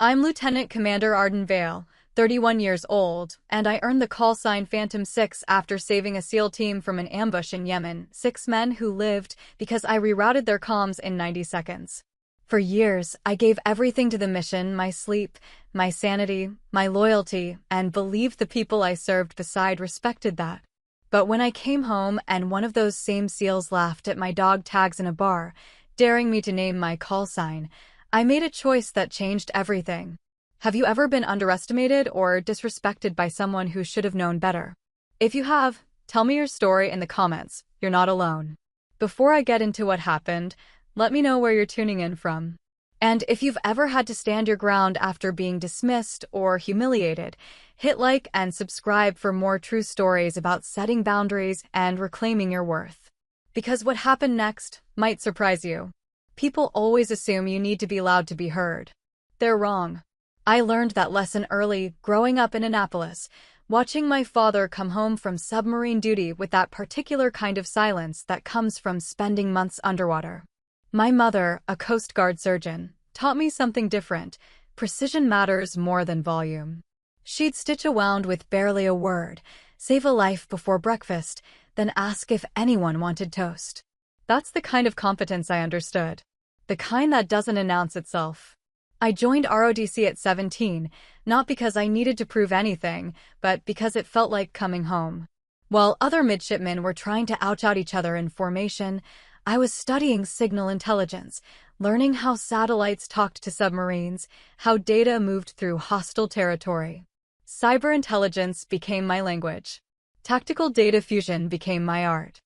I'm Lieutenant Commander Arden Vale, 31 years old, and I earned the call sign Phantom 6 after saving a SEAL team from an ambush in Yemen, 6 men who lived because I rerouted their comms in 90 seconds. For years, I gave everything to the mission, my sleep, my sanity, my loyalty, and believed the people I served beside respected that. But when I came home and one of those same SEALs laughed at my dog tags in a bar, daring me to name my call sign, I made a choice that changed everything. Have you ever been underestimated or disrespected by someone who should have known better? If you have, tell me your story in the comments. You're not alone. Before I get into what happened, let me know where you're tuning in from. And if you've ever had to stand your ground after being dismissed or humiliated, hit like and subscribe for more true stories about setting boundaries and reclaiming your worth. Because what happened next might surprise you. People always assume you need to be loud to be heard. They're wrong. I learned that lesson early, growing up in Annapolis, watching my father come home from submarine duty with that particular kind of silence that comes from spending months underwater. My mother, a Coast Guard surgeon, taught me something different. Precision matters more than volume. She'd stitch a wound with barely a word, save a life before breakfast, then ask if anyone wanted toast. That's the kind of competence I understood. The kind that doesn't announce itself. I joined ROTC at 17, not because I needed to prove anything, but because it felt like coming home. While other midshipmen were trying to ouch out each other in formation, I was studying signal intelligence, learning how satellites talked to submarines, how data moved through hostile territory. Cyber intelligence became my language. Tactical data fusion became my art.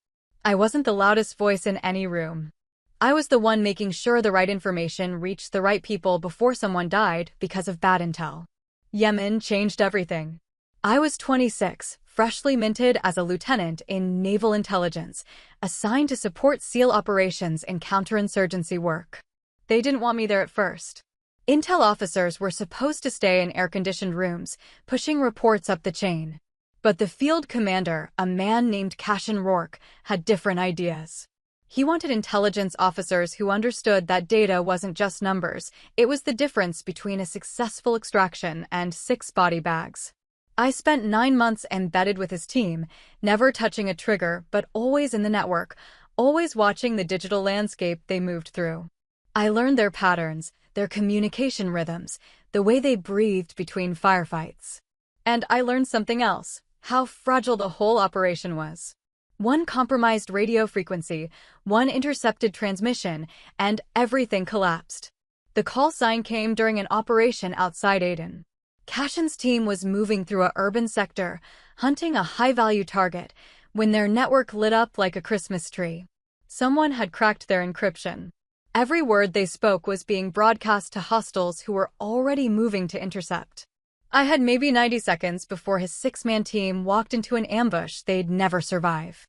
I wasn't the loudest voice in any room. I was the one making sure the right information reached the right people before someone died because of bad intel. Yemen changed everything. I was 26, freshly minted as a lieutenant in naval intelligence, assigned to support SEAL operations and counterinsurgency work. They didn't want me there at first. Intel officers were supposed to stay in air-conditioned rooms, pushing reports up the chain. But the field commander, a man named Cashin Rourke, had different ideas. He wanted intelligence officers who understood that data wasn't just numbers, it was the difference between a successful extraction and 6 body bags. I spent 9 months embedded with his team, never touching a trigger but always in the network, always watching the digital landscape they moved through. I learned their patterns, their communication rhythms, the way they breathed between firefights. And I learned something else, how fragile the whole operation was. One compromised radio frequency, one intercepted transmission, and everything collapsed. The call sign came during an operation outside Aden. Cashin's team was moving through a urban sector, hunting a high-value target, when their network lit up like a Christmas tree. Someone had cracked their encryption. Every word they spoke was being broadcast to hostiles who were already moving to intercept. I had maybe 90 seconds before his 6-man team walked into an ambush they'd never survive.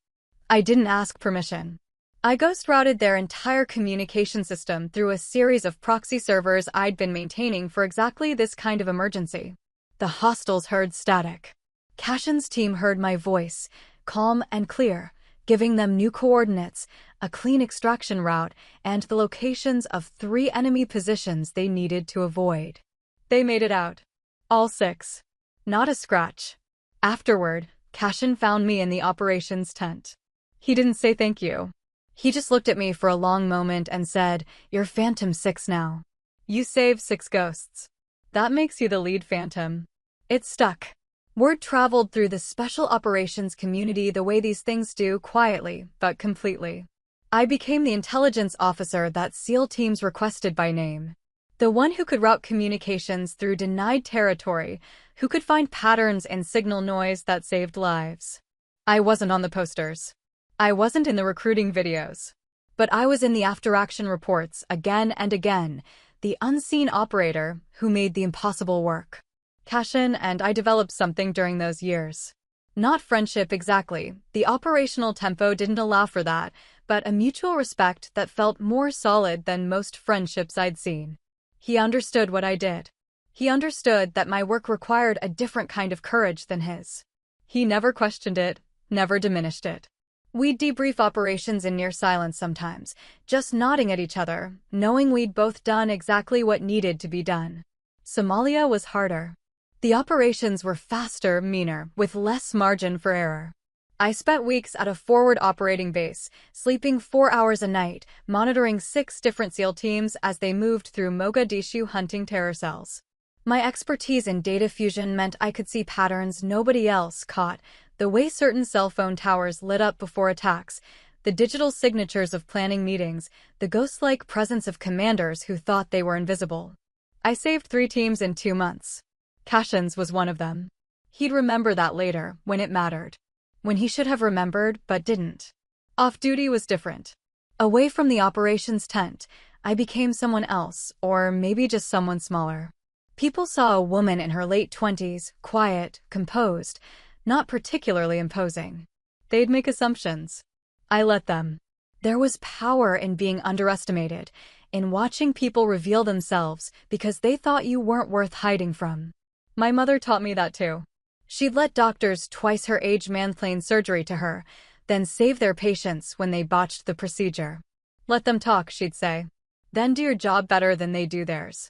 I didn't ask permission. I ghost-routed their entire communication system through a series of proxy servers I'd been maintaining for exactly this kind of emergency. The hostiles heard static. Cashin's team heard my voice, calm and clear, giving them new coordinates, a clean extraction route, and the locations of 3 enemy positions they needed to avoid. They made it out. All 6. Not a scratch. Afterward, Cashin found me in the operations tent. He didn't say thank you. He just looked at me for a long moment and said, "You're Phantom 6 now. You saved 6 ghosts. That makes you the lead Phantom." It stuck. Word traveled through the special operations community the way these things do, quietly, but completely. I became the intelligence officer that SEAL teams requested by name. The one who could route communications through denied territory, who could find patterns in signal noise that saved lives. I wasn't on the posters. I wasn't in the recruiting videos. But I was in the after-action reports again and again, the unseen operator who made the impossible work. Cashin and I developed something during those years. Not friendship exactly, the operational tempo didn't allow for that, but a mutual respect that felt more solid than most friendships I'd seen. He understood what I did. He understood that my work required a different kind of courage than his. He never questioned it, never diminished it. We'd debrief operations in near silence sometimes, just nodding at each other, knowing we'd both done exactly what needed to be done. Somalia was harder. The operations were faster, meaner, with less margin for error. I spent weeks at a forward operating base, sleeping 4 hours a night, monitoring 6 different SEAL teams as they moved through Mogadishu hunting terror cells. My expertise in data fusion meant I could see patterns nobody else caught, the way certain cell phone towers lit up before attacks, the digital signatures of planning meetings, the ghost-like presence of commanders who thought they were invisible. I saved 3 teams in 2 months. Cashin's was one of them. He'd remember that later, when it mattered. When he should have remembered, but didn't. Off-duty was different. Away from the operations tent, I became someone else, or maybe just someone smaller. People saw a woman in her late 20s, quiet, composed, not particularly imposing. They'd make assumptions. I let them. There was power in being underestimated, in watching people reveal themselves because they thought you weren't worth hiding from. My mother taught me that too. She'd let doctors twice her age mansplain surgery to her, then save their patients when they botched the procedure. Let them talk, she'd say. Then do your job better than they do theirs.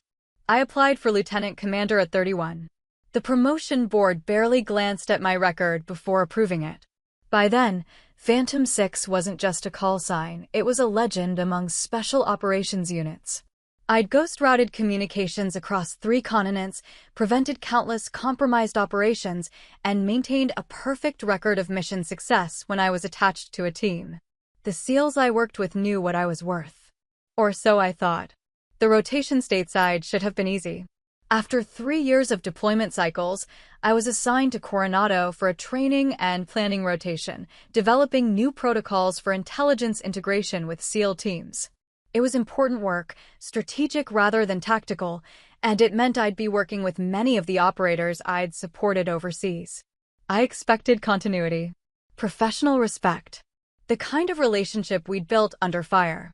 I applied for lieutenant commander at 31. The promotion board barely glanced at my record before approving it. By then, Phantom 6 wasn't just a call sign, it was a legend among special operations units. I'd ghost-routed communications across 3 continents, prevented countless compromised operations, and maintained a perfect record of mission success when I was attached to a team. The SEALs I worked with knew what I was worth. Or so I thought. The rotation stateside should have been easy. After 3 years of deployment cycles, I was assigned to Coronado for a training and planning rotation, developing new protocols for intelligence integration with SEAL teams. It was important work, strategic rather than tactical, and it meant I'd be working with many of the operators I'd supported overseas. I expected continuity, professional respect, the kind of relationship we'd built under fire.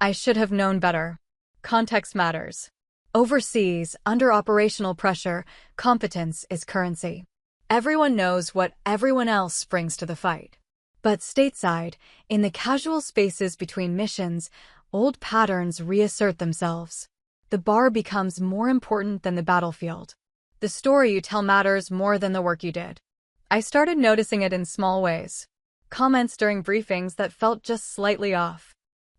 I should have known better. Context matters. Overseas, under operational pressure, competence is currency. Everyone knows what everyone else brings to the fight. But stateside, in the casual spaces between missions, old patterns reassert themselves. The bar becomes more important than the battlefield. The story you tell matters more than the work you did. I started noticing it in small ways. Comments during briefings that felt just slightly off.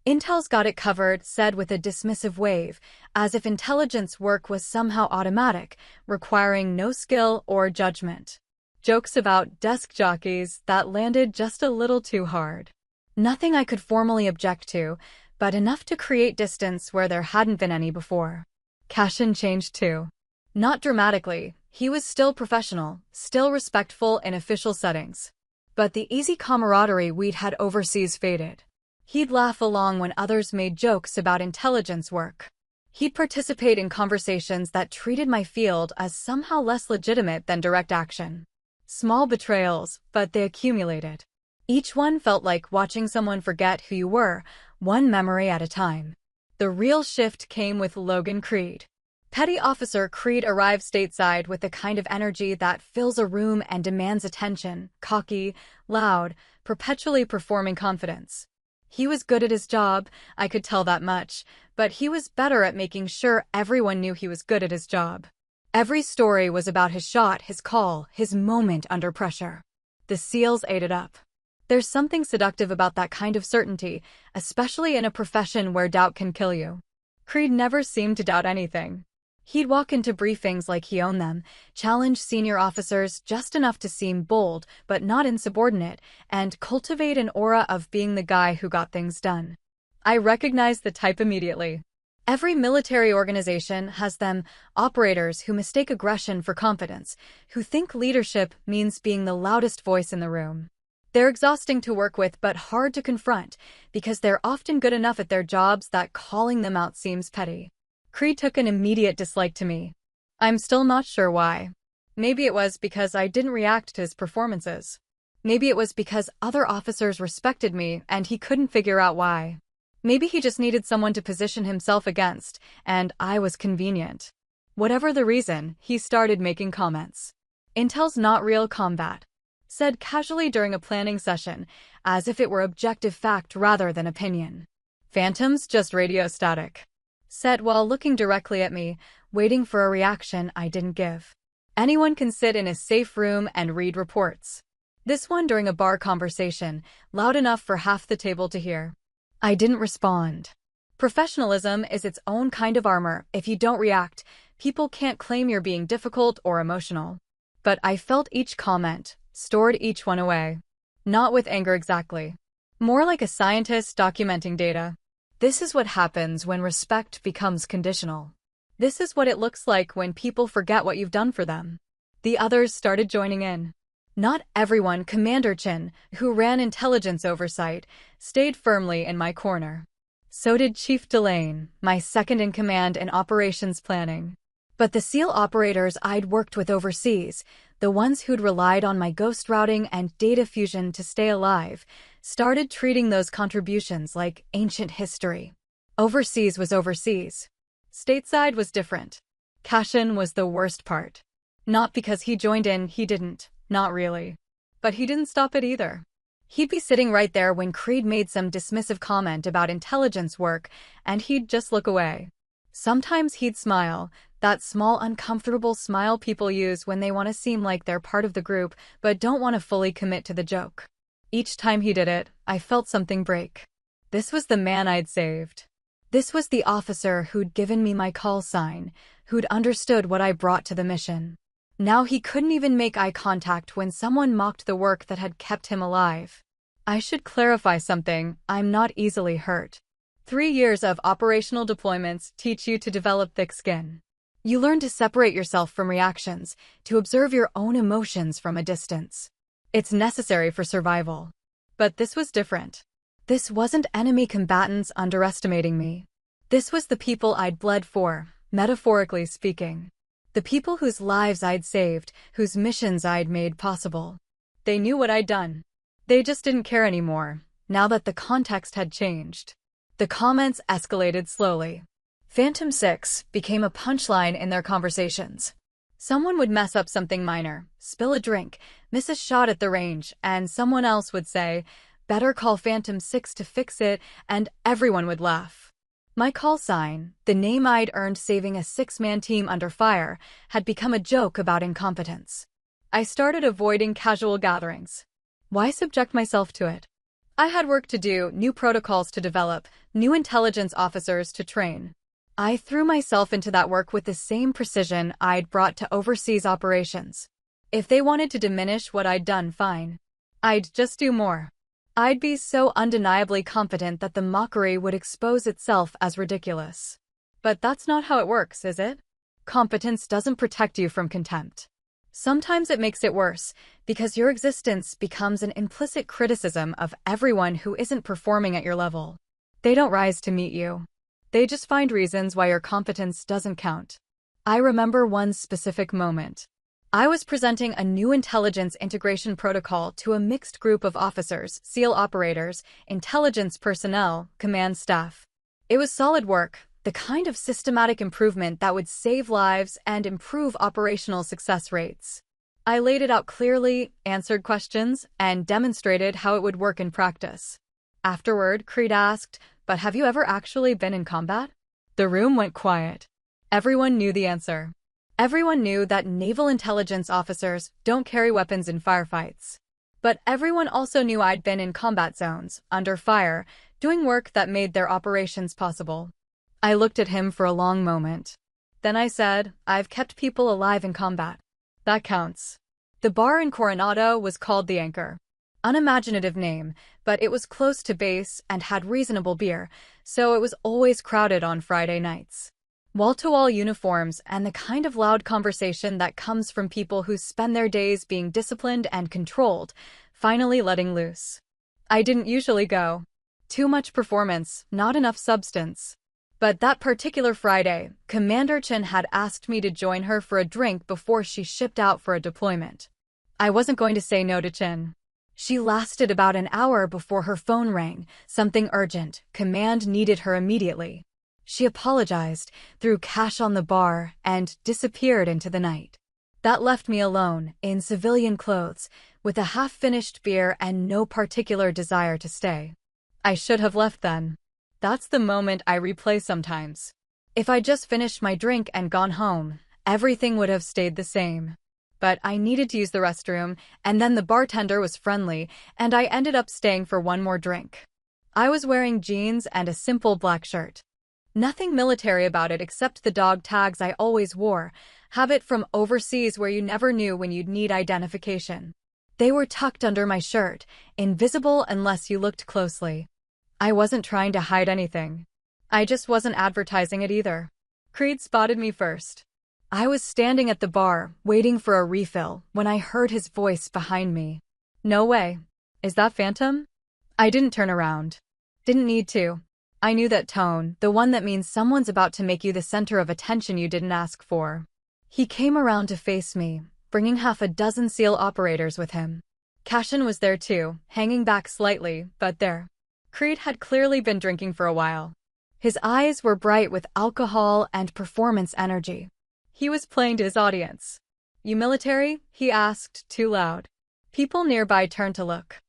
"Intel's got it covered," said with a dismissive wave, as if intelligence work was somehow automatic, requiring no skill or judgment. Jokes about desk jockeys that landed just a little too hard. Nothing I could formally object to, but enough to create distance where there hadn't been any before. Cashin changed too. Not dramatically, he was still professional, still respectful in official settings. But the easy camaraderie we'd had overseas faded. He'd laugh along when others made jokes about intelligence work. He'd participate in conversations that treated my field as somehow less legitimate than direct action. Small betrayals, but they accumulated. Each one felt like watching someone forget who you were, one memory at a time. The real shift came with Logan Creed. Petty Officer Creed arrived stateside with the kind of energy that fills a room and demands attention, cocky, loud, perpetually performing confidence. He was good at his job, I could tell that much, but he was better at making sure everyone knew he was good at his job. Every story was about his shot, his call, his moment under pressure. The SEALs ate it up. There's something seductive about that kind of certainty, especially in a profession where doubt can kill you. Creed never seemed to doubt anything. He'd walk into briefings like he owned them, challenge senior officers just enough to seem bold but not insubordinate, and cultivate an aura of being the guy who got things done. I recognized the type immediately. Every military organization has them, operators who mistake aggression for confidence, who think leadership means being the loudest voice in the room. They're exhausting to work with but hard to confront because they're often good enough at their jobs that calling them out seems petty. Creed took an immediate dislike to me. I'm still not sure why. Maybe it was because I didn't react to his performances. Maybe it was because other officers respected me and he couldn't figure out why. Maybe he just needed someone to position himself against, and I was convenient. Whatever the reason, he started making comments. "Intel's not real combat," said casually during a planning session, as if it were objective fact rather than opinion. "Phantom's just radio static," said while looking directly at me, waiting for a reaction I didn't give. Anyone can sit in a safe room and read reports. This one during a bar conversation, loud enough for half the table to hear. I didn't respond. Professionalism is its own kind of armor. If you don't react, people can't claim you're being difficult or emotional. But I felt each comment, stored each one away. Not with anger exactly. More like a scientist documenting data. This is what happens when respect becomes conditional. This is what it looks like when people forget what you've done for them. The others started joining in. Not everyone, Commander Chin, who ran intelligence oversight, stayed firmly in my corner. So did Chief Delane, my second-in-command in operations planning. But the SEAL operators I'd worked with overseas, the ones who'd relied on my ghost routing and data fusion to stay alive, started treating those contributions like ancient history. Overseas was overseas. Stateside was different. Cashin was the worst part. Not because he joined in, he didn't. Not really. But he didn't stop it either. He'd be sitting right there when Creed made some dismissive comment about intelligence work, and he'd just look away. Sometimes he'd smile, that small uncomfortable smile people use when they want to seem like they're part of the group but don't want to fully commit to the joke. Each time he did it, I felt something break. This was the man I'd saved. This was the officer who'd given me my call sign, who'd understood what I brought to the mission. Now he couldn't even make eye contact when someone mocked the work that had kept him alive. I should clarify something, I'm not easily hurt. 3 years of operational deployments teach you to develop thick skin. You learn to separate yourself from reactions, to observe your own emotions from a distance. It's necessary for survival. But this was different. This wasn't enemy combatants underestimating me. This was the people I'd bled for, metaphorically speaking. The people whose lives I'd saved, whose missions I'd made possible. They knew what I'd done. They just didn't care anymore, now that the context had changed. The comments escalated slowly. Phantom 6 became a punchline in their conversations. Someone would mess up something minor, spill a drink, miss a shot at the range, and someone else would say, "Better call Phantom 6 to fix it," and everyone would laugh. My call sign, the name I'd earned saving a 6-man team under fire, had become a joke about incompetence. I started avoiding casual gatherings. Why subject myself to it? I had work to do, new protocols to develop, new intelligence officers to train. I threw myself into that work with the same precision I'd brought to overseas operations. If they wanted to diminish what I'd done, fine. I'd just do more. I'd be so undeniably competent that the mockery would expose itself as ridiculous. But that's not how it works, is it? Competence doesn't protect you from contempt. Sometimes it makes it worse, because your existence becomes an implicit criticism of everyone who isn't performing at your level. They don't rise to meet you. They just find reasons why your competence doesn't count. I remember one specific moment. I was presenting a new intelligence integration protocol to a mixed group of officers, SEAL operators, intelligence personnel, command staff. It was solid work, the kind of systematic improvement that would save lives and improve operational success rates. I laid it out clearly, answered questions, and demonstrated how it would work in practice. Afterward, Creed asked, "But have you ever actually been in combat?" The room went quiet. Everyone knew the answer. Everyone knew that naval intelligence officers don't carry weapons in firefights. But everyone also knew I'd been in combat zones, under fire, doing work that made their operations possible. I looked at him for a long moment. Then I said, "I've kept people alive in combat. That counts." The bar in Coronado was called The Anchor. Unimaginative name, but it was close to base and had reasonable beer, so it was always crowded on Friday nights. Wall-to-wall uniforms and the kind of loud conversation that comes from people who spend their days being disciplined and controlled, finally letting loose. I didn't usually go. Too much performance, not enough substance. But that particular Friday, Commander Chin had asked me to join her for a drink before she shipped out for a deployment. I wasn't going to say no to Chin. She lasted about an hour before her phone rang, something urgent, command needed her immediately. She apologized, threw cash on the bar, and disappeared into the night. That left me alone, in civilian clothes, with a half-finished beer and no particular desire to stay. I should have left then. That's the moment I replay sometimes. If I'd just finished my drink and gone home, everything would have stayed the same. But I needed to use the restroom, and then the bartender was friendly, and I ended up staying for one more drink. I was wearing jeans and a simple black shirt. Nothing military about it except the dog tags I always wore, habit from overseas where you never knew when you'd need identification. They were tucked under my shirt, invisible unless you looked closely. I wasn't trying to hide anything. I just wasn't advertising it either. Creed spotted me first. I was standing at the bar, waiting for a refill, when I heard his voice behind me. No way. Is that Phantom? I didn't turn around. Didn't need to. I knew that tone, the one that means someone's about to make you the center of attention you didn't ask for. He came around to face me, bringing half a dozen SEAL operators with him. Cashin was there too, hanging back slightly, but there. Creed had clearly been drinking for a while. His eyes were bright with alcohol and performance energy. He was playing to his audience. "You military?" he asked, too loud. People nearby turned to look.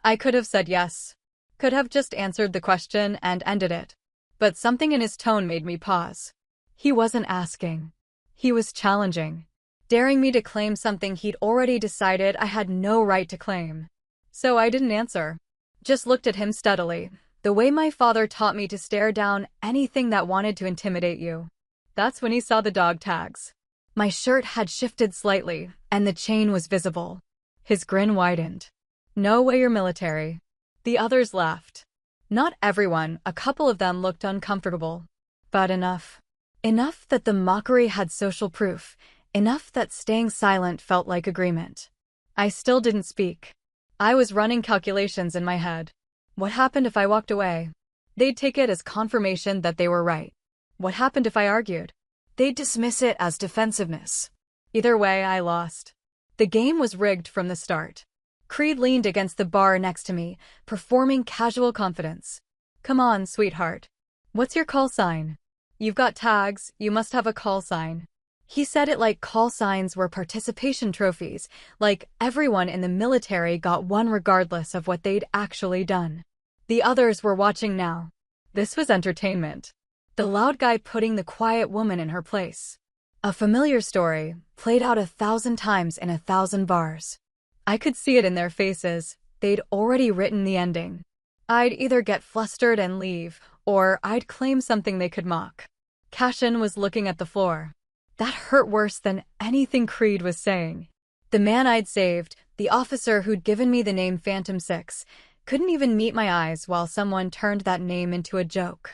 I could have said yes. Could have just answered the question and ended it. But something in his tone made me pause. He wasn't asking. He was challenging. Daring me to claim something he'd already decided I had no right to claim. So I didn't answer. Just looked at him steadily, the way my father taught me to stare down anything that wanted to intimidate you. That's when he saw the dog tags. My shirt had shifted slightly, and the chain was visible. His grin widened. "No way you're military." The others laughed. Not everyone, a couple of them looked uncomfortable. But enough. Enough that the mockery had social proof, enough that staying silent felt like agreement. I still didn't speak. I was running calculations in my head. What happened if I walked away? They'd take it as confirmation that they were right. What happened if I argued? They'd dismiss it as defensiveness. Either way, I lost. The game was rigged from the start. Creed leaned against the bar next to me, performing casual confidence. "Come on, sweetheart. What's your call sign? You've got tags, you must have a call sign." He said it like call signs were participation trophies, like everyone in the military got one regardless of what they'd actually done. The others were watching now. This was entertainment. The loud guy putting the quiet woman in her place. A familiar story, played out 1,000 times in 1,000 bars. I could see it in their faces. They'd already written the ending. I'd either get flustered and leave, or I'd claim something they could mock. Cashin was looking at the floor. That hurt worse than anything Creed was saying. The man I'd saved, the officer who'd given me the name Phantom 6, couldn't even meet my eyes while someone turned that name into a joke.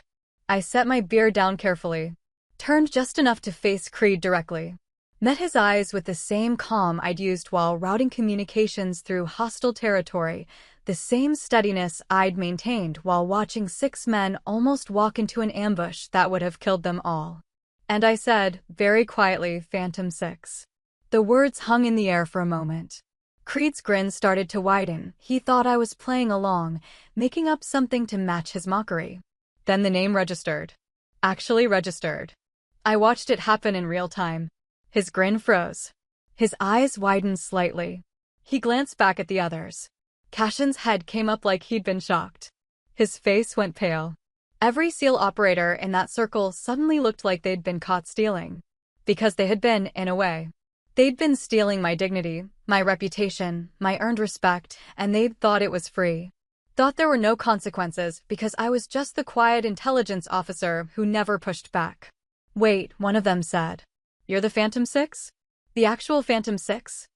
I set my beer down carefully, turned just enough to face Creed directly. Met his eyes with the same calm I'd used while routing communications through hostile territory, the same steadiness I'd maintained while watching 6 men almost walk into an ambush that would have killed them all. And I said, very quietly, "Phantom 6. The words hung in the air for a moment. Creed's grin started to widen. He thought I was playing along, making up something to match his mockery. Then the name registered. Actually registered. I watched it happen in real time. His grin froze. His eyes widened slightly. He glanced back at the others. Cashin's head came up like he'd been shocked. His face went pale. Every SEAL operator in that circle suddenly looked like they'd been caught stealing. Because they had been, in a way. They'd been stealing my dignity, my reputation, my earned respect, and they'd thought it was free. Thought there were no consequences because I was just the quiet intelligence officer who never pushed back. "Wait," one of them said. "You're the Phantom 6? The actual Phantom 6?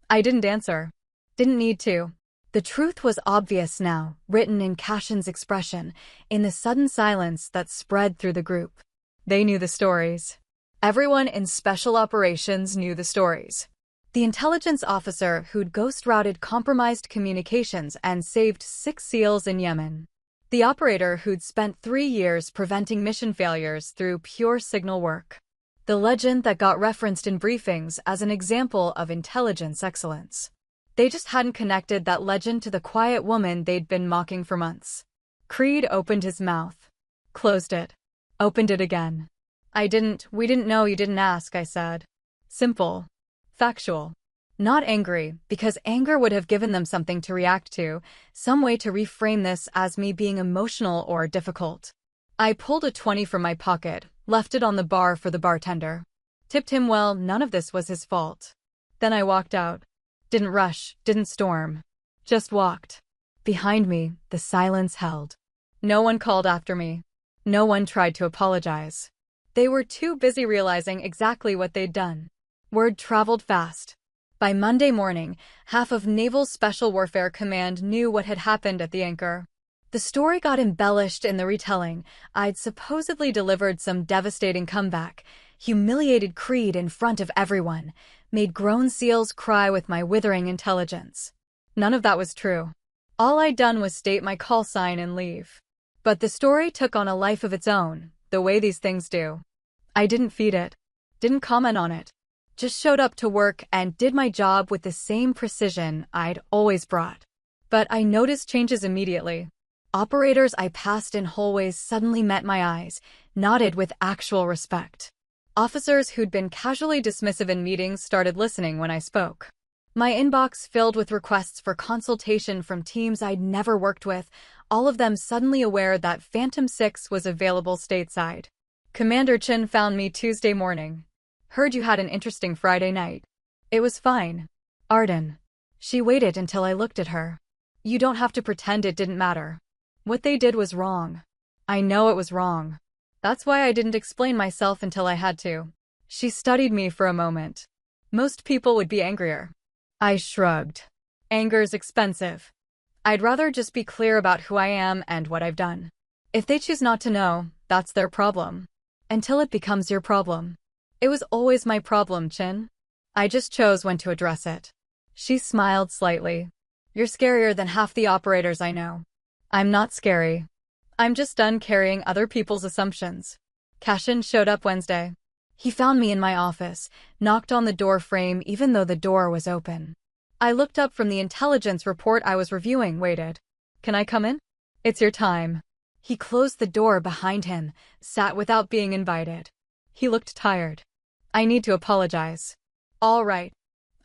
I didn't answer. Didn't need to. The truth was obvious now, written in Cashin's expression, in the sudden silence that spread through the group. They knew the stories. Everyone in special operations knew the stories. The intelligence officer who'd ghost-routed compromised communications and saved 6 SEALs in Yemen. The operator who'd spent 3 years preventing mission failures through pure signal work. The legend that got referenced in briefings as an example of intelligence excellence. They just hadn't connected that legend to the quiet woman they'd been mocking for months. Creed opened his mouth. Closed it. Opened it again. We didn't know, you didn't ask," I said. Simple. Factual. Not angry, because anger would have given them something to react to, some way to reframe this as me being emotional or difficult. I pulled a 20 from my pocket, Left it on the bar for the bartender. Tipped him well, none of this was his fault. Then I walked out. Didn't rush, didn't storm. Just walked. Behind me, the silence held. No one called after me. No one tried to apologize. They were too busy realizing exactly what they'd done. Word traveled fast. By Monday morning, half of Naval Special Warfare Command knew what had happened at the Anchor. The story got embellished in the retelling. I'd supposedly delivered some devastating comeback, humiliated Creed in front of everyone, made grown SEALs cry with my withering intelligence. None of that was true. All I'd done was state my call sign and leave. But the story took on a life of its own, the way these things do. I didn't feed it, didn't comment on it, just showed up to work and did my job with the same precision I'd always brought. But I noticed changes immediately. Operators I passed in hallways suddenly met my eyes, nodded with actual respect. Officers who'd been casually dismissive in meetings started listening when I spoke. My inbox filled with requests for consultation from teams I'd never worked with, all of them suddenly aware that Phantom 6 was available stateside. Commander Chin found me Tuesday morning. Heard you had an interesting Friday night. It was fine. Arden. She waited until I looked at her. You don't have to pretend it didn't matter. What they did was wrong. I know it was wrong. That's why I didn't explain myself until I had to. She studied me for a moment. Most people would be angrier. I shrugged. Anger's expensive. I'd rather just be clear about who I am and what I've done. If they choose not to know, that's their problem. Until it becomes your problem. It was always my problem, Chin. I just chose when to address it. She smiled slightly. You're scarier than half the operators I know. I'm not scary. I'm just done carrying other people's assumptions. Cashin showed up Wednesday. He found me in my office, knocked on the door frame even though the door was open. I looked up from the intelligence report I was reviewing, waited. Can I come in? It's your time. He closed the door behind him, sat without being invited. He looked tired. I need to apologize. All right.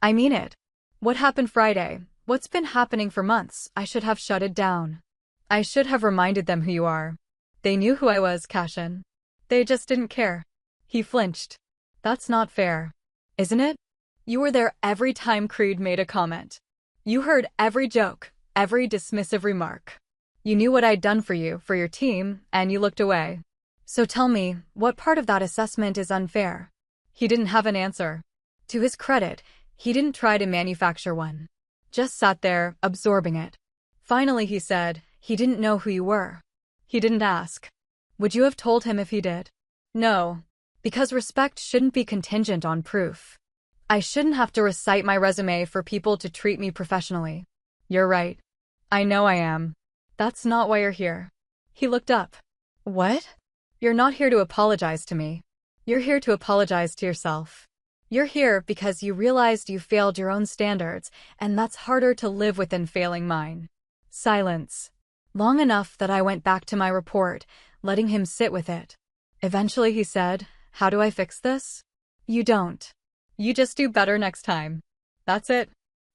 I mean it. What happened Friday? What's been happening for months? I should have shut it down. I should have reminded them who you are. They knew who I was, Cashin. They just didn't care. He flinched. That's not fair. Isn't it? You were there every time Creed made a comment. You heard every joke, every dismissive remark. You knew what I'd done for you, for your team, and you looked away. So tell me, what part of that assessment is unfair? He didn't have an answer. To his credit, he didn't try to manufacture one. Just sat there, absorbing it. Finally he said, he didn't know who you were. He didn't ask. Would you have told him if he did? No. Because respect shouldn't be contingent on proof. I shouldn't have to recite my resume for people to treat me professionally. You're right. I know I am. That's not why you're here. He looked up. What? You're not here to apologize to me. You're here to apologize to yourself. You're here because you realized you failed your own standards, and that's harder to live with than failing mine. Silence. Long enough that I went back to my report, letting him sit with it. Eventually he said, how do I fix this? You don't. You just do better next time. That's it.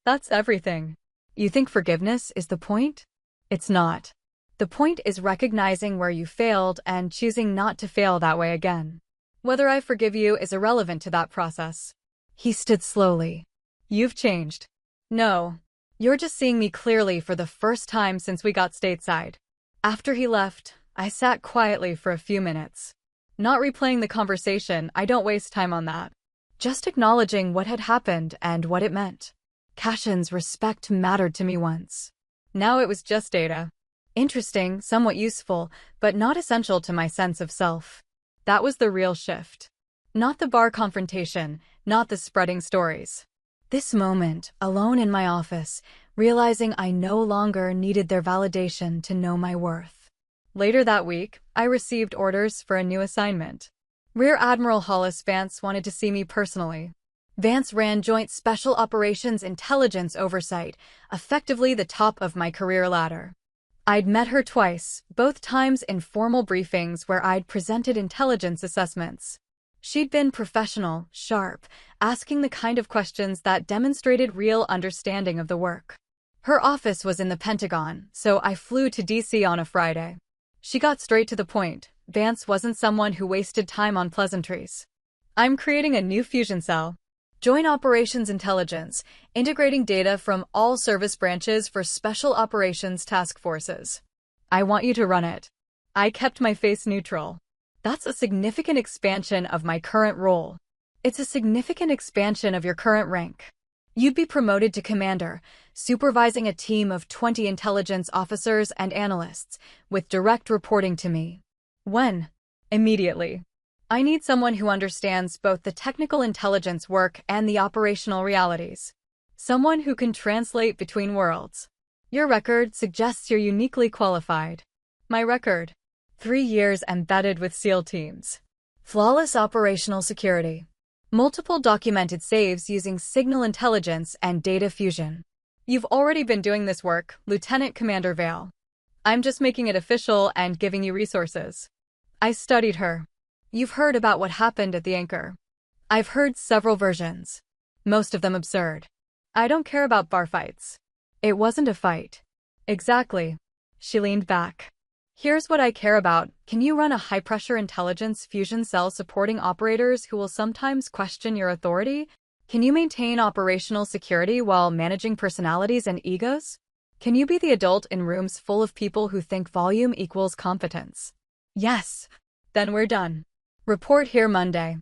That's everything. You think forgiveness is the point? It's not. The point is recognizing where you failed and choosing not to fail that way again. Whether I forgive you is irrelevant to that process. He stood slowly. You've changed. No. You're just seeing me clearly for the first time since we got stateside. After he left, I sat quietly for a few minutes. Not replaying the conversation, I don't waste time on that. Just acknowledging what had happened and what it meant. Cashin's respect mattered to me once. Now it was just data. Interesting, somewhat useful, but not essential to my sense of self. That was the real shift. Not the bar confrontation, not the spreading stories. This moment, alone in my office, realizing I no longer needed their validation to know my worth. Later that week, I received orders for a new assignment. Rear Admiral Hollis Vance wanted to see me personally. Vance ran Joint Special Operations Intelligence Oversight, effectively the top of my career ladder. I'd met her twice, both times in formal briefings where I'd presented intelligence assessments. She'd been professional, sharp, asking the kind of questions that demonstrated real understanding of the work. Her office was in the Pentagon, so I flew to DC on a Friday. She got straight to the point, Vance wasn't someone who wasted time on pleasantries. I'm creating a new fusion cell. Joint Operations Intelligence, integrating data from all service branches for Special Operations Task Forces. I want you to run it. I kept my face neutral. That's a significant expansion of my current role. It's a significant expansion of your current rank. You'd be promoted to commander, supervising a team of 20 intelligence officers and analysts, with direct reporting to me. When? Immediately. I need someone who understands both the technical intelligence work and the operational realities. Someone who can translate between worlds. Your record suggests you're uniquely qualified. My record? 3 years embedded with SEAL teams. Flawless operational security. Multiple documented saves using signal intelligence and data fusion. You've already been doing this work, Lieutenant Commander Vale. I'm just making it official and giving you resources. I studied her. You've heard about what happened at the Anchor. I've heard several versions. Most of them absurd. I don't care about bar fights. It wasn't a fight. Exactly. She leaned back. Here's what I care about. Can you run a high-pressure intelligence fusion cell supporting operators who will sometimes question your authority? Can you maintain operational security while managing personalities and egos? Can you be the adult in rooms full of people who think volume equals competence? Yes. Then we're done. Report here Monday.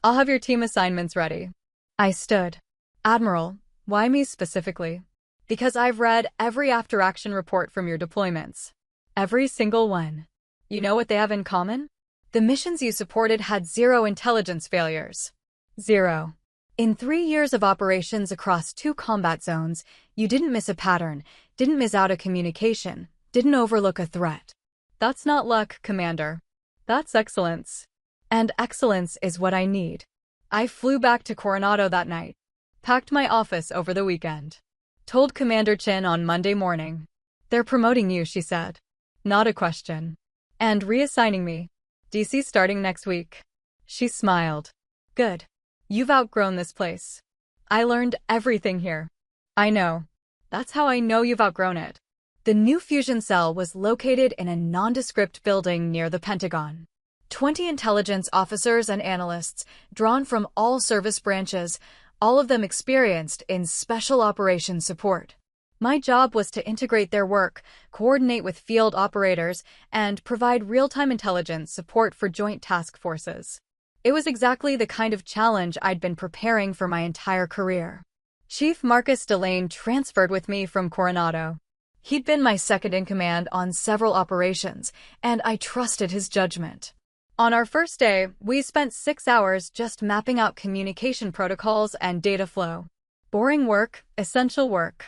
I'll have your team assignments ready. I stood. Admiral, why me specifically? Because I've read every after-action report from your deployments. Every single one. You know what they have in common? The missions you supported had 0 intelligence failures. 0. In 3 years of operations across 2 combat zones, you didn't miss a pattern, didn't miss out a communication, didn't overlook a threat. That's not luck, Commander. That's excellence. And excellence is what I need. I flew back to Coronado that night. Packed my office over the weekend. Told Commander Chin on Monday morning. They're promoting you, she said. Not a question. And reassigning me. DC starting next week. She smiled. Good. You've outgrown this place. I learned everything here. I know. That's how I know you've outgrown it. The new fusion cell was located in a nondescript building near the Pentagon. 20 intelligence officers and analysts, drawn from all service branches, all of them experienced in special operations support. My job was to integrate their work, coordinate with field operators, and provide real-time intelligence support for joint task forces. It was exactly the kind of challenge I'd been preparing for my entire career. Chief Marcus Delane transferred with me from Coronado. He'd been my second-in-command on several operations, and I trusted his judgment. On our first day, we spent 6 hours just mapping out communication protocols and data flow. Boring work, essential work.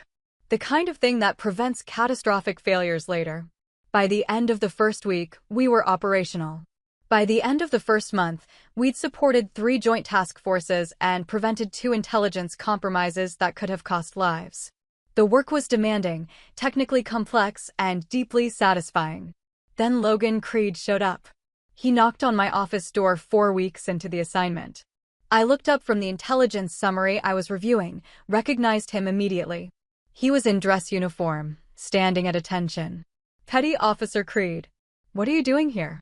The kind of thing that prevents catastrophic failures later. By the end of the first week, we were operational. By the end of the first month, we'd supported 3 joint task forces and prevented 2 intelligence compromises that could have cost lives. The work was demanding, technically complex, and deeply satisfying. Then Logan Creed showed up. He knocked on my office door 4 weeks into the assignment. I looked up from the intelligence summary I was reviewing, recognized him immediately. He was in dress uniform, standing at attention. Petty Officer Creed. What are you doing here?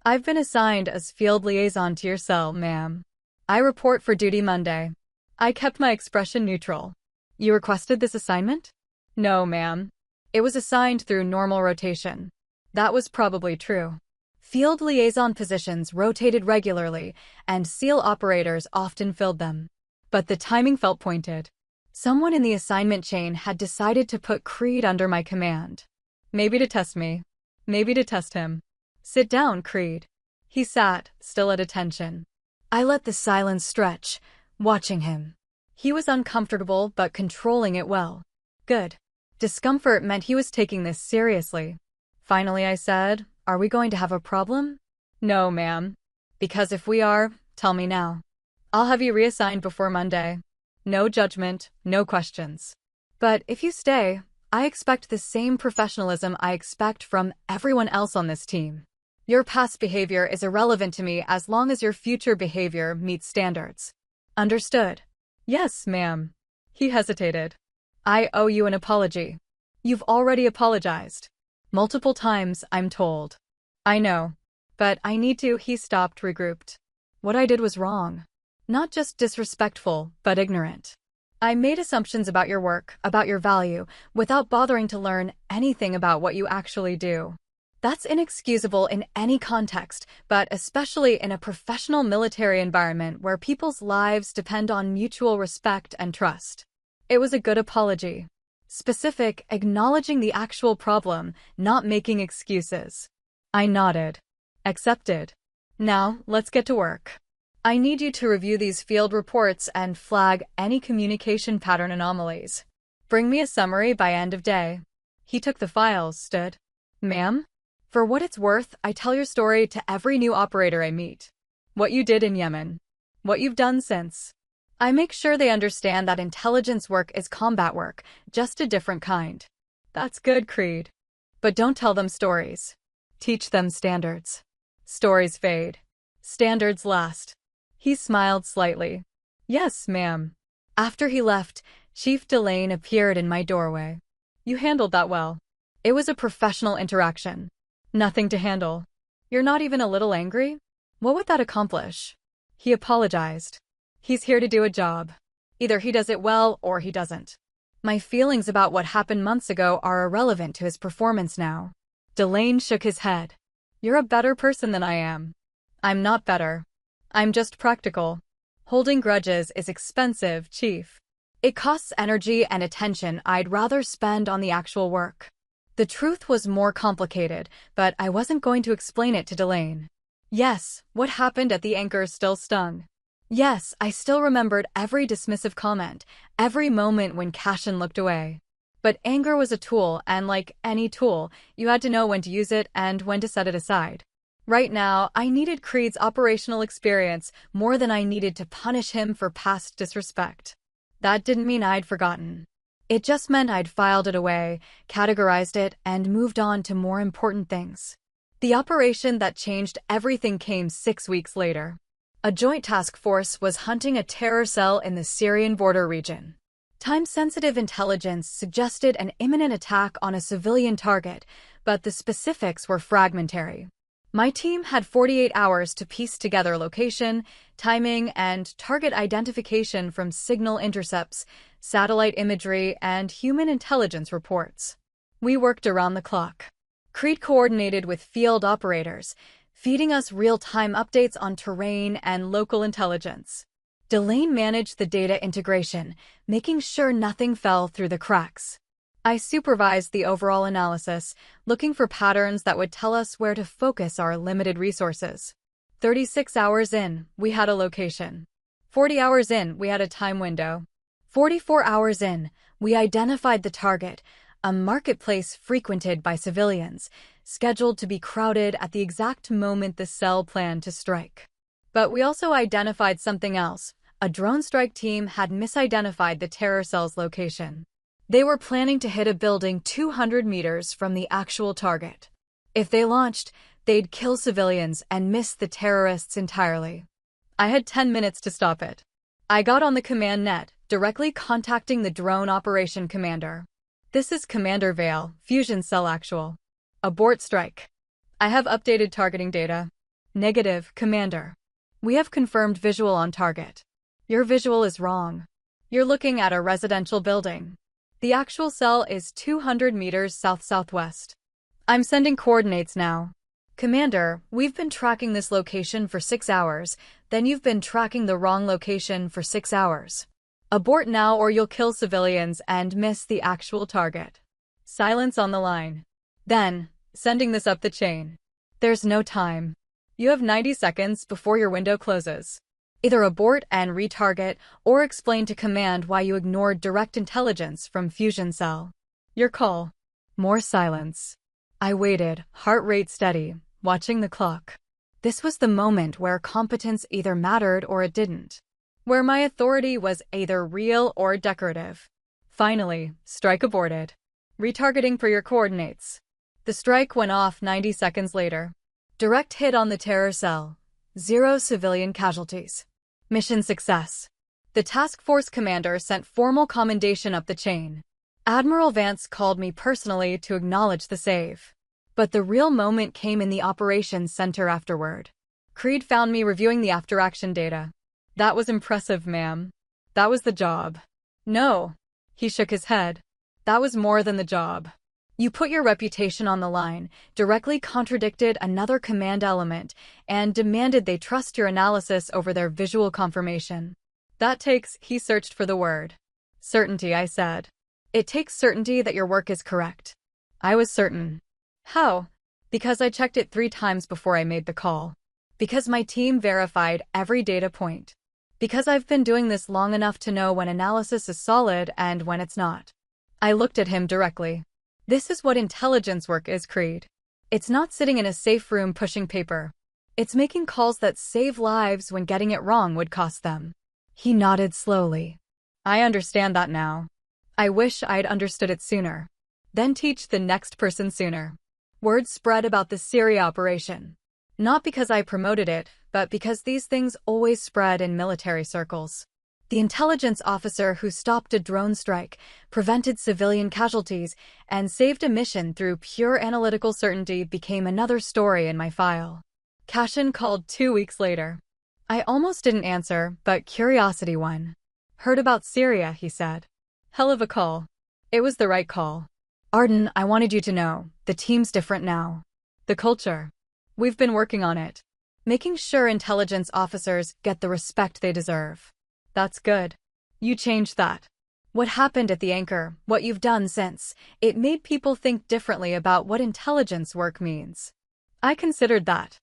I've been assigned as field liaison to your cell, ma'am. I report for duty Monday. I kept my expression neutral. You requested this assignment? No, ma'am. It was assigned through normal rotation. That was probably true. Field liaison positions rotated regularly, and SEAL operators often filled them. But the timing felt pointed. Someone in the assignment chain had decided to put Creed under my command. Maybe to test me. Maybe to test him. Sit down, Creed. He sat, still at attention. I let the silence stretch, watching him. He was uncomfortable but controlling it well. Good. Discomfort meant he was taking this seriously. Finally I said, are we going to have a problem? No, ma'am. Because if we are, tell me now. I'll have you reassigned before Monday. No judgment, no questions. But if you stay, I expect the same professionalism I expect from everyone else on this team. Your past behavior is irrelevant to me as long as your future behavior meets standards. Understood? Yes, ma'am. He hesitated. I owe you an apology. You've already apologized. Multiple times, I'm told. I know. But I need to, he stopped, regrouped. What I did was wrong. Not just disrespectful, but ignorant. I made assumptions about your work, about your value, without bothering to learn anything about what you actually do. That's inexcusable in any context, but especially in a professional military environment where people's lives depend on mutual respect and trust. It was a good apology. Specific, acknowledging the actual problem, not making excuses. I nodded. Accepted. Now, let's get to work. I need you to review these field reports and flag any communication pattern anomalies. Bring me a summary by end of day. He took the files, stood. Ma'am? For what it's worth, I tell your story to every new operator I meet. What you did in Yemen. What you've done since. I make sure they understand that intelligence work is combat work, just a different kind. That's good, Creed. But don't tell them stories. Teach them standards. Stories fade. Standards last. He smiled slightly. Yes, ma'am. After he left, Chief Delane appeared in my doorway. You handled that well. It was a professional interaction. Nothing to handle. You're not even a little angry? What would that accomplish? He apologized. He's here to do a job. Either he does it well or he doesn't. My feelings about what happened months ago are irrelevant to his performance now. Delane shook his head. You're a better person than I am. I'm not better. I'm just practical. Holding grudges is expensive, Chief. It costs energy and attention I'd rather spend on the actual work. The truth was more complicated, but I wasn't going to explain it to Delane. Yes, what happened at the anchor still stung. Yes, I still remembered every dismissive comment, every moment when Cashin looked away. But anger was a tool, and like any tool, you had to know when to use it and when to set it aside. Right now, I needed Creed's operational experience more than I needed to punish him for past disrespect. That didn't mean I'd forgotten. It just meant I'd filed it away, categorized it, and moved on to more important things. The operation that changed everything came 6 weeks later. A joint task force was hunting a terror cell in the Syrian border region. Time-sensitive intelligence suggested an imminent attack on a civilian target, but the specifics were fragmentary. My team had 48 hours to piece together location, timing, and target identification from signal intercepts, satellite imagery, and human intelligence reports. We worked around the clock. Creed coordinated with field operators, feeding us real-time updates on terrain and local intelligence. Delane managed the data integration, making sure nothing fell through the cracks. I supervised the overall analysis, looking for patterns that would tell us where to focus our limited resources. 36 hours in, we had a location. 40 hours in, we had a time window. 44 hours in, we identified the target, a marketplace frequented by civilians, scheduled to be crowded at the exact moment the cell planned to strike. But we also identified something else. A drone strike team had misidentified the terror cell's location. They were planning to hit a building 200 meters from the actual target. If they launched, they'd kill civilians and miss the terrorists entirely. I had 10 minutes to stop it. I got on the command net, directly contacting the drone operation commander. This is Commander Vale, Fusion Cell Actual. Abort strike. I have updated targeting data. Negative, Commander. We have confirmed visual on target. Your visual is wrong. You're looking at a residential building. The actual cell is 200 meters south-southwest. I'm sending coordinates now. Commander, we've been tracking this location for 6 hours, then you've been tracking the wrong location for 6 hours. Abort now or you'll kill civilians and miss the actual target. Silence on the line. Then, sending this up the chain. There's no time. You have 90 seconds before your window closes. Either abort and retarget, or explain to command why you ignored direct intelligence from Fusion Cell. Your call. More silence. I waited, heart rate steady, watching the clock. This was the moment where competence either mattered or it didn't. Where my authority was either real or decorative. Finally, strike aborted. Retargeting per your coordinates. The strike went off 90 seconds later. Direct hit on the terror cell. 0 civilian casualties. Mission success. The task force commander sent formal commendation up the chain. Admiral Vance called me personally to acknowledge the save. But the real moment came in the operations center afterward. Creed found me reviewing the after-action data. That was impressive, ma'am. That was the job. No. He shook his head. That was more than the job. You put your reputation on the line, directly contradicted another command element, and demanded they trust your analysis over their visual confirmation. That takes, he searched for the word. Certainty, I said. It takes certainty that your work is correct. I was certain. How? Because I checked it 3 times before I made the call. Because my team verified every data point. Because I've been doing this long enough to know when analysis is solid and when it's not. I looked at him directly. This is what intelligence work is, Creed. It's not sitting in a safe room pushing paper. It's making calls that save lives when getting it wrong would cost them. He nodded slowly. I understand that now. I wish I'd understood it sooner. Then teach the next person sooner. Word spread about the Syria operation. Not because I promoted it, but because these things always spread in military circles. The intelligence officer who stopped a drone strike, prevented civilian casualties, and saved a mission through pure analytical certainty became another story in my file. Cashin called 2 weeks later. I almost didn't answer, but curiosity won. Heard about Syria, he said. Hell of a call. It was the right call. Arden, I wanted you to know, the team's different now. The culture. We've been working on it. Making sure intelligence officers get the respect they deserve. That's good. You changed that. What happened at the Anchor, what you've done since, it made people think differently about what intelligence work means. I considered that.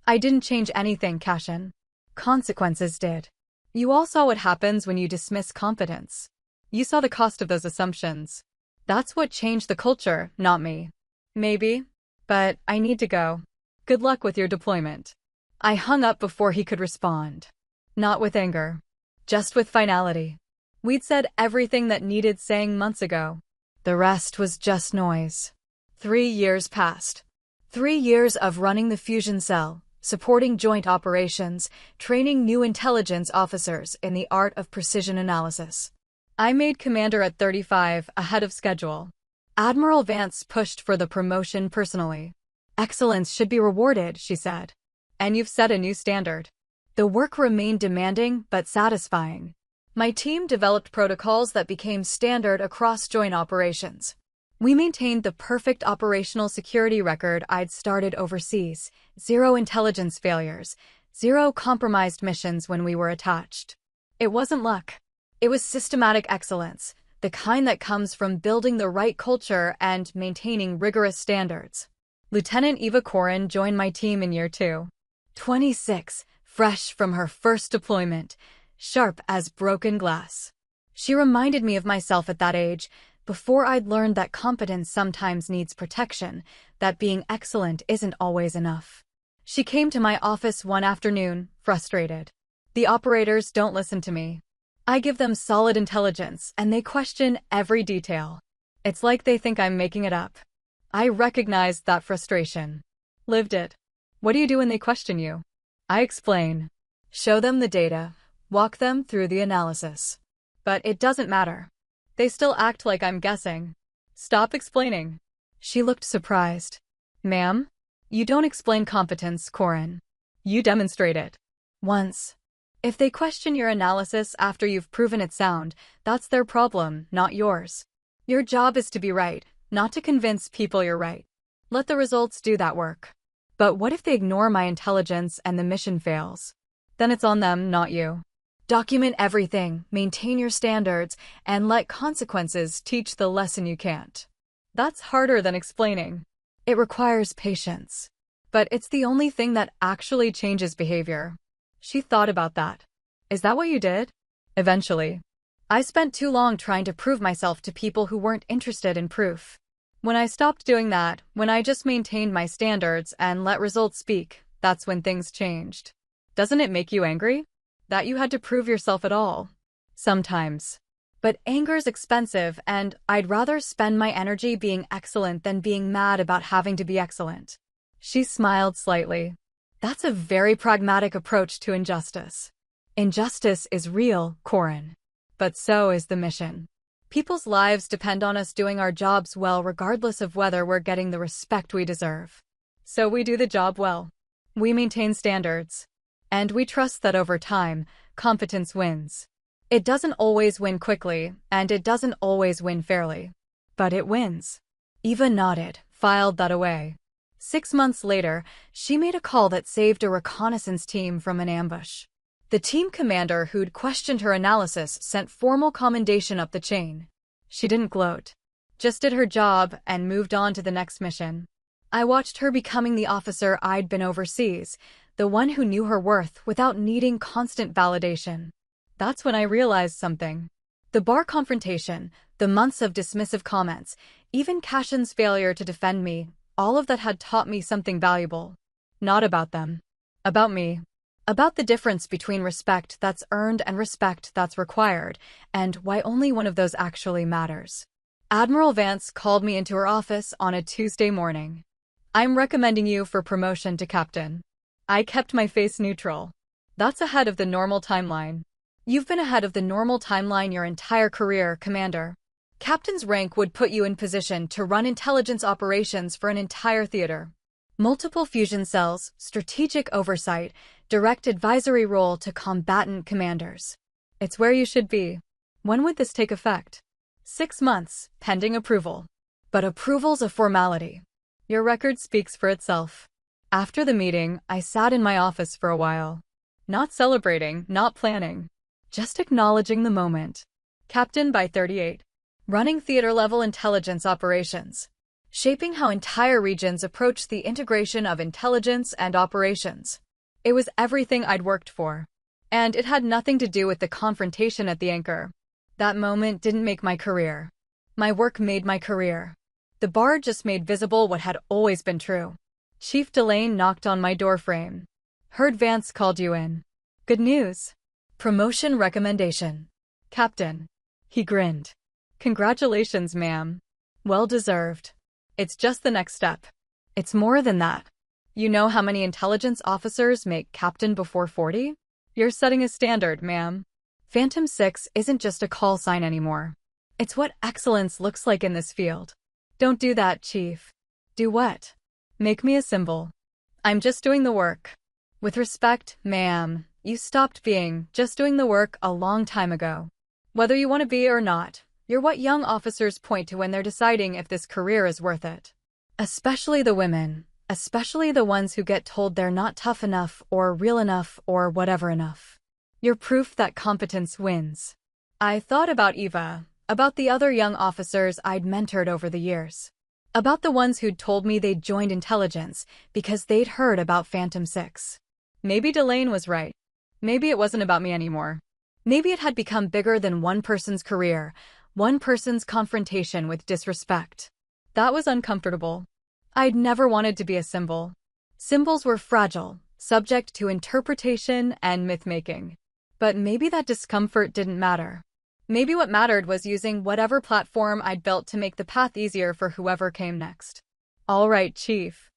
I didn't change anything, Cashin. Consequences did. You all saw what happens when you dismiss competence. You saw the cost of those assumptions. That's what changed the culture, not me. Maybe. But I need to go. Good luck with your deployment. I hung up before he could respond. Not with anger. Just with finality. We'd said everything that needed saying months ago. The rest was just noise. 3 years passed. 3 years of running the fusion cell, supporting joint operations, training new intelligence officers in the art of precision analysis. I made commander at 35, ahead of schedule. Admiral Vance pushed for the promotion personally. Excellence should be rewarded, she said. And you've set a new standard. The work remained demanding but satisfying. My team developed protocols that became standard across joint operations. We maintained the perfect operational security record I'd started overseas, 0 intelligence failures, 0 compromised missions when we were attached. It wasn't luck. It was systematic excellence, the kind that comes from building the right culture and maintaining rigorous standards. Lieutenant Eva Corin joined my team in year 2. 26, fresh from her first deployment, sharp as broken glass. She reminded me of myself at that age, before I'd learned that competence sometimes needs protection, that being excellent isn't always enough. She came to my office one afternoon, frustrated. The operators don't listen to me. I give them solid intelligence, and they question every detail. It's like they think I'm making it up. I recognized that frustration. Lived it. What do you do when they question you? I explain. Show them the data, walk them through the analysis. But it doesn't matter. They still act like I'm guessing. Stop explaining. She looked surprised. Ma'am? You don't explain competence, Corin. You demonstrate it. Once. If they question your analysis after you've proven it sound, that's their problem, not yours. Your job is to be right, not to convince people you're right. Let the results do that work. But what if they ignore my intelligence and the mission fails? Then it's on them, not you. Document everything, maintain your standards, and let consequences teach the lesson you can't. That's harder than explaining. It requires patience. But it's the only thing that actually changes behavior. She thought about that. Is that what you did? Eventually. I spent too long trying to prove myself to people who weren't interested in proof. When I stopped doing that, when I just maintained my standards and let results speak, that's when things changed. Doesn't it make you angry? That you had to prove yourself at all? Sometimes. But anger's expensive, and I'd rather spend my energy being excellent than being mad about having to be excellent. She smiled slightly. That's a very pragmatic approach to injustice. Injustice is real, Corin. But so is the mission. People's lives depend on us doing our jobs well regardless of whether we're getting the respect we deserve. So we do the job well. We maintain standards. And we trust that over time, competence wins. It doesn't always win quickly, and it doesn't always win fairly. But it wins. Eva nodded, filed that away. 6 months later, she made a call that saved a reconnaissance team from an ambush. The team commander who'd questioned her analysis sent formal commendation up the chain. She didn't gloat. Just did her job and moved on to the next mission. I watched her becoming the officer I'd been overseas, the one who knew her worth without needing constant validation. That's when I realized something. The bar confrontation, the months of dismissive comments, even Cashin's failure to defend me, all of that had taught me something valuable. Not about them. About me. About the difference between respect that's earned and respect that's required, and why only one of those actually matters. Admiral Vance called me into her office on a Tuesday morning. "I'm recommending you for promotion to captain." I kept my face neutral. "That's ahead of the normal timeline." "You've been ahead of the normal timeline your entire career, Commander." Captain's rank would put you in position to run intelligence operations for an entire theater. Multiple fusion cells, strategic oversight, direct advisory role to combatant commanders. It's where you should be. When would this take effect? 6 months, pending approval. But approval's a formality. Your record speaks for itself. After the meeting, I sat in my office for a while. Not celebrating, not planning. Just acknowledging the moment. Captain by 38. Running theater-level intelligence operations. Shaping how entire regions approach the integration of intelligence and operations. It was everything I'd worked for. And it had nothing to do with the confrontation at the Anchor. That moment didn't make my career. My work made my career. The bar just made visible what had always been true. Chief Delane knocked on my doorframe. "Heard Vance called you in. Good news. Promotion recommendation. Captain." He grinned. "Congratulations, ma'am. Well deserved. It's just the next step. It's more than that. You know how many intelligence officers make captain before 40? You're setting a standard, ma'am. Phantom 6 isn't just a call sign anymore. It's what excellence looks like in this field." "Don't do that, Chief." "Do what?" "Make me a symbol. I'm just doing the work." "With respect, ma'am, you stopped being just doing the work a long time ago. Whether you want to be or not, you're what young officers point to when they're deciding if this career is worth it. Especially the women, especially the ones who get told they're not tough enough or real enough or whatever enough. You're proof that competence wins." I thought about Eva, about the other young officers I'd mentored over the years. About the ones who'd told me they'd joined intelligence because they'd heard about Phantom 6. Maybe Delane was right. Maybe it wasn't about me anymore. Maybe it had become bigger than one person's career, one person's confrontation with disrespect. That was uncomfortable. I'd never wanted to be a symbol. Symbols were fragile, subject to interpretation and myth-making. But maybe that discomfort didn't matter. Maybe what mattered was using whatever platform I'd built to make the path easier for whoever came next. "All right, Chief.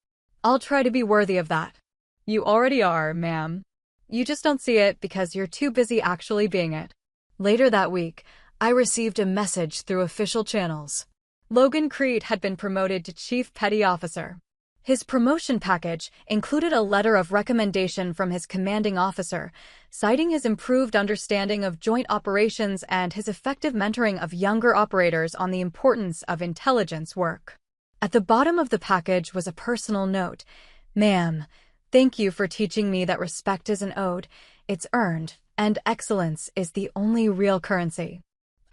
I'll try to be worthy of that." "You already are, ma'am. You just don't see it because you're too busy actually being it." Later that week, I received a message through official channels. Logan Creed had been promoted to Chief Petty Officer. His promotion package included a letter of recommendation from his commanding officer, citing his improved understanding of joint operations and his effective mentoring of younger operators on the importance of intelligence work. At the bottom of the package was a personal note. "Ma'am, thank you for teaching me that respect isn't owed, it's earned, and excellence is the only real currency.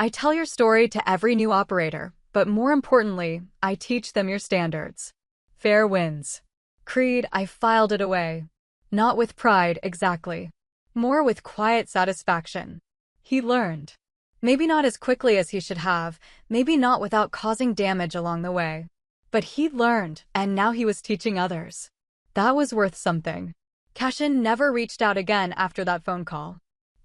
I tell your story to every new operator, but more importantly, I teach them your standards. Fair wins." Creed, I filed it away. Not with pride, exactly. More with quiet satisfaction. He learned. Maybe not as quickly as he should have, maybe not without causing damage along the way. But he'd learned, and now he was teaching others. That was worth something. Cashin never reached out again after that phone call.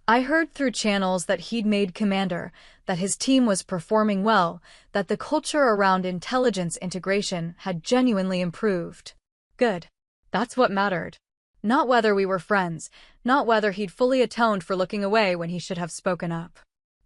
I heard through channels that he'd made commander, that his team was performing well, that the culture around intelligence integration had genuinely improved. Good. That's what mattered. Not whether we were friends, not whether he'd fully atoned for looking away when he should have spoken up.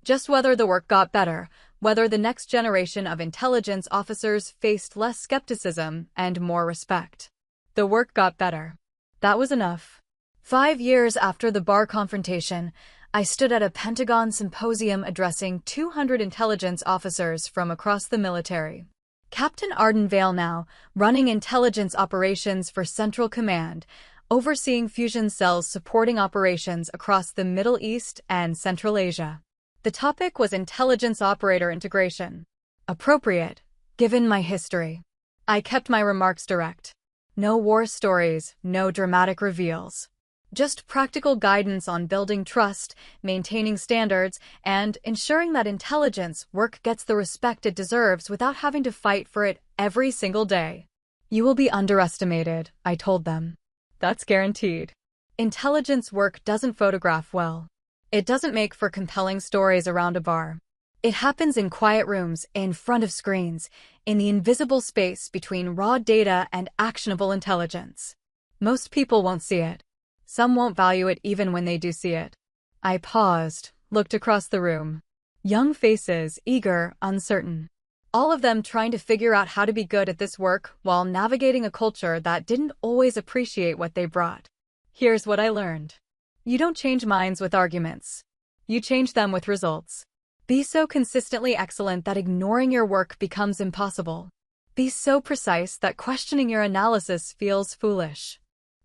Just whether the work got better, whether the next generation of intelligence officers faced less skepticism and more respect. The work got better. That was enough. 5 years after the bar confrontation, I stood at a Pentagon symposium addressing 200 intelligence officers from across the military. Captain Arden Vale now, running intelligence operations for Central Command, overseeing fusion cells supporting operations across the Middle East and Central Asia. The topic was intelligence operator integration. Appropriate, given my history. I kept my remarks direct. No war stories, no dramatic reveals. Just practical guidance on building trust, maintaining standards, and ensuring that intelligence work gets the respect it deserves without having to fight for it every single day. You will be underestimated, I told them. That's guaranteed. Intelligence work doesn't photograph well. It doesn't make for compelling stories around a bar. It happens in quiet rooms, in front of screens, in the invisible space between raw data and actionable intelligence. Most people won't see it. Some won't value it even when they do see it. I paused, looked across the room. Young faces, eager, uncertain. All of them trying to figure out how to be good at this work while navigating a culture that didn't always appreciate what they brought. Here's what I learned. You don't change minds with arguments. You change them with results. Be so consistently excellent that ignoring your work becomes impossible. Be so precise that questioning your analysis feels foolish.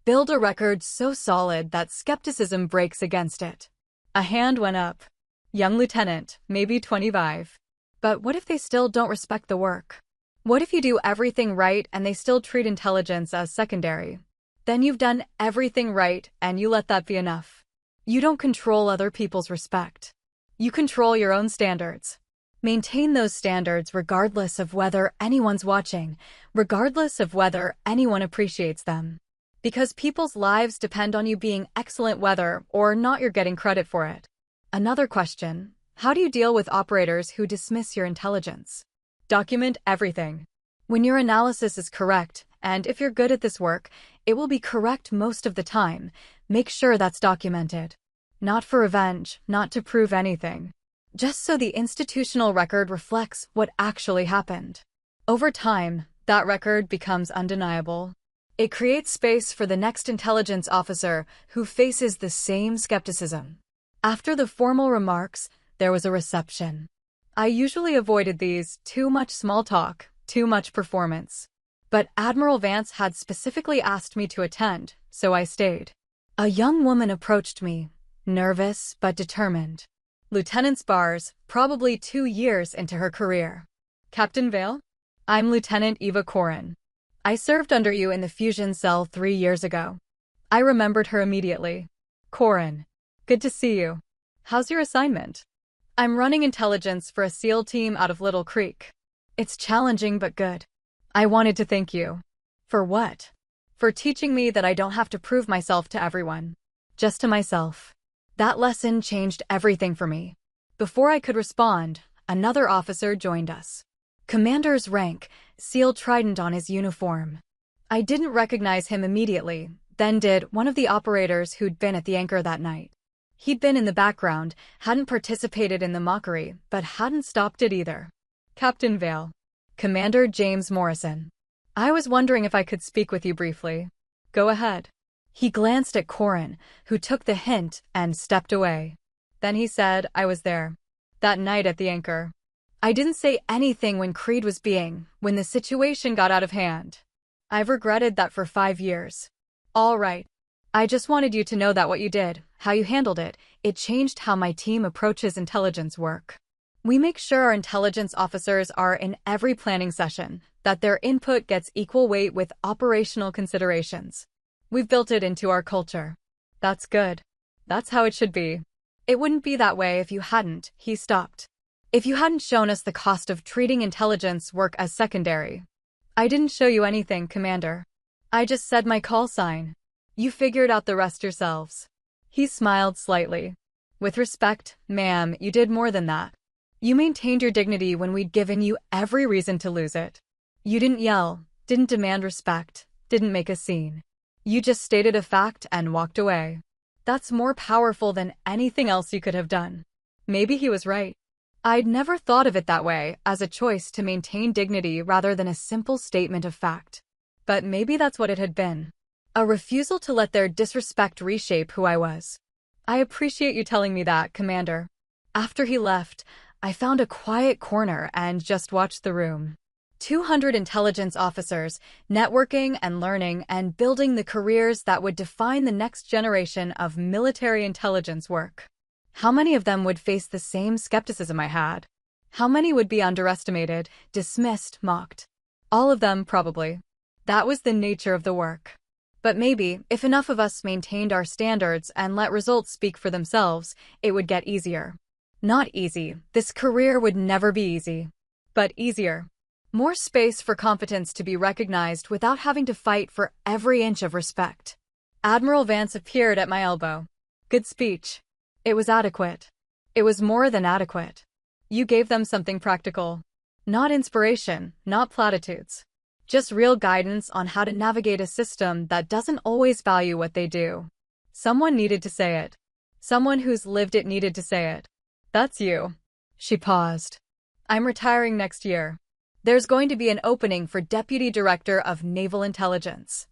Build a record so solid that skepticism breaks against it. A hand went up. Young lieutenant, maybe 25. But what if they still don't respect the work? What if you do everything right and they still treat intelligence as secondary? Then you've done everything right and you let that be enough. You don't control other people's respect. You control your own standards. Maintain those standards regardless of whether anyone's watching, regardless of whether anyone appreciates them. Because people's lives depend on you being excellent whether or not you're getting credit for it. Another question, how do you deal with operators who dismiss your intelligence? Document everything. When your analysis is correct, and if you're good at this work, it will be correct most of the time, make sure that's documented. Not for revenge, not to prove anything. Just so the institutional record reflects what actually happened. Over time, that record becomes undeniable. It creates space for the next intelligence officer who faces the same skepticism. After the formal remarks, there was a reception. I usually avoided these, too much small talk, too much performance. But Admiral Vance had specifically asked me to attend, so I stayed. A young woman approached me, nervous but determined. Lieutenant Spars, probably 2 years into her career. Captain Vale? I'm Lieutenant Eva Corin. I served under you in the fusion cell 3 years ago. I remembered her immediately. Corin. Good to see you. How's your assignment? I'm running intelligence for a SEAL team out of Little Creek. It's challenging but good. I wanted to thank you. For what? For teaching me that I don't have to prove myself to everyone. Just to myself. That lesson changed everything for me. Before I could respond, another officer joined us. Commander's rank, SEAL Trident on his uniform. I didn't recognize him immediately, then did one of the operators who'd been at the anchor that night. He'd been in the background, hadn't participated in the mockery, but hadn't stopped it either. Captain Vale. Commander James Morrison. I was wondering if I could speak with you briefly. Go ahead. He glanced at Corin, who took the hint and stepped away. Then he said I was there. That night at the anchor. I didn't say anything when when the situation got out of hand. I've regretted that for 5 years. All right. I just wanted you to know that what you did, how you handled it, it changed how my team approaches intelligence work. We make sure our intelligence officers are in every planning session, that their input gets equal weight with operational considerations. We've built it into our culture. That's good. That's how it should be. It wouldn't be that way if you hadn't, he stopped. If you hadn't shown us the cost of treating intelligence work as secondary. I didn't show you anything, Commander. I just said my call sign. You figured out the rest yourselves. He smiled slightly. With respect, ma'am, you did more than that. You maintained your dignity when we'd given you every reason to lose it. You didn't yell, didn't demand respect, didn't make a scene. You just stated a fact and walked away. That's more powerful than anything else you could have done. Maybe he was right. I'd never thought of it that way, as a choice to maintain dignity rather than a simple statement of fact. But maybe that's what it had been. A refusal to let their disrespect reshape who I was. I appreciate you telling me that, Commander. After he left, I found a quiet corner and just watched the room. 200 intelligence officers, networking and learning and building the careers that would define the next generation of military intelligence work. How many of them would face the same skepticism I had? How many would be underestimated, dismissed, mocked? All of them, probably. That was the nature of the work. But maybe, if enough of us maintained our standards and let results speak for themselves, it would get easier. Not easy. This career would never be easy. But easier. More space for competence to be recognized without having to fight for every inch of respect. Admiral Vance appeared at my elbow. Good speech. It was adequate. It was more than adequate. You gave them something practical. Not inspiration, not platitudes. Just real guidance on how to navigate a system that doesn't always value what they do. Someone needed to say it. Someone who's lived it needed to say it. That's you. She paused. I'm retiring next year. There's going to be an opening for Deputy Director of Naval Intelligence.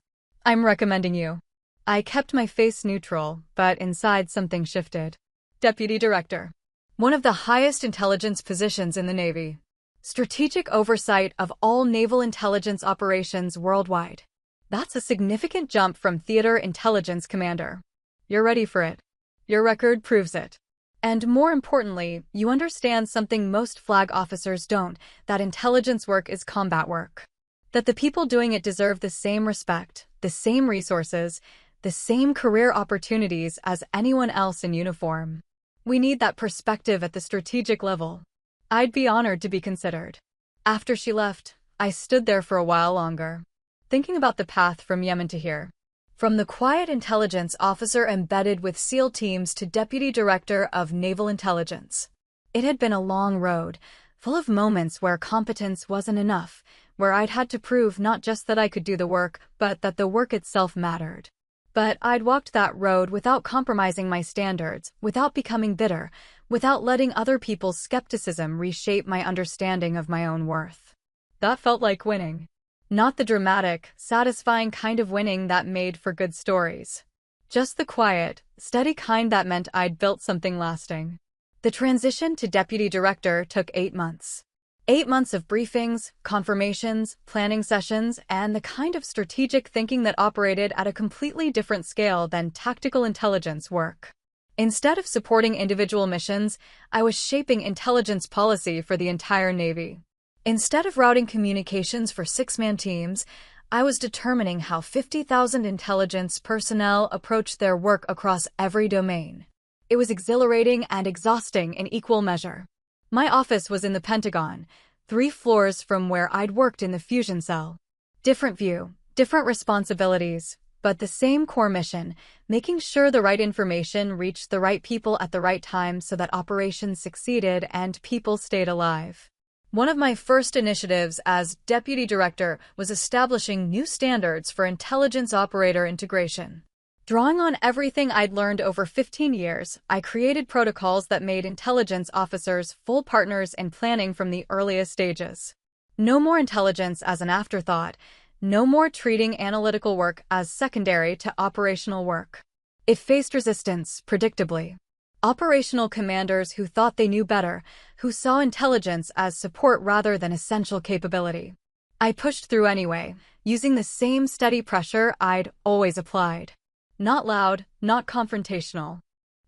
I'm recommending you. I kept my face neutral, but inside something shifted. Deputy Director. One of the highest intelligence positions in the Navy. Strategic oversight of all naval intelligence operations worldwide. That's a significant jump from Theater Intelligence Commander. You're ready for it. Your record proves it. And more importantly, you understand something most flag officers don't, that intelligence work is combat work. That the people doing it deserve the same respect, the same resources, the same career opportunities as anyone else in uniform. We need that perspective at the strategic level. I'd be honored to be considered. After she left, I stood there for a while longer, thinking about the path from Yemen to here. From the quiet intelligence officer embedded with SEAL teams to Deputy Director of Naval Intelligence. It had been a long road, full of moments where competence wasn't enough, where I'd had to prove not just that I could do the work, but that the work itself mattered. But I'd walked that road without compromising my standards, without becoming bitter, without letting other people's skepticism reshape my understanding of my own worth. That felt like winning. Not the dramatic, satisfying kind of winning that made for good stories. Just the quiet, steady kind that meant I'd built something lasting. The transition to Deputy Director took 8 months. 8 months of briefings, confirmations, planning sessions, and the kind of strategic thinking that operated at a completely different scale than tactical intelligence work. Instead of supporting individual missions, I was shaping intelligence policy for the entire Navy. Instead of routing communications for 6-man teams, I was determining how 50,000 intelligence personnel approached their work across every domain. It was exhilarating and exhausting in equal measure. My office was in the Pentagon, 3 floors from where I'd worked in the fusion cell. Different view, different responsibilities, but the same core mission, making sure the right information reached the right people at the right time so that operations succeeded and people stayed alive. One of my first initiatives as Deputy Director was establishing new standards for intelligence operator integration. Drawing on everything I'd learned over 15 years, I created protocols that made intelligence officers full partners in planning from the earliest stages. No more intelligence as an afterthought, no more treating analytical work as secondary to operational work. It faced resistance, predictably. Operational commanders who thought they knew better, who saw intelligence as support rather than essential capability. I pushed through anyway, using the same steady pressure I'd always applied. Not loud, not confrontational.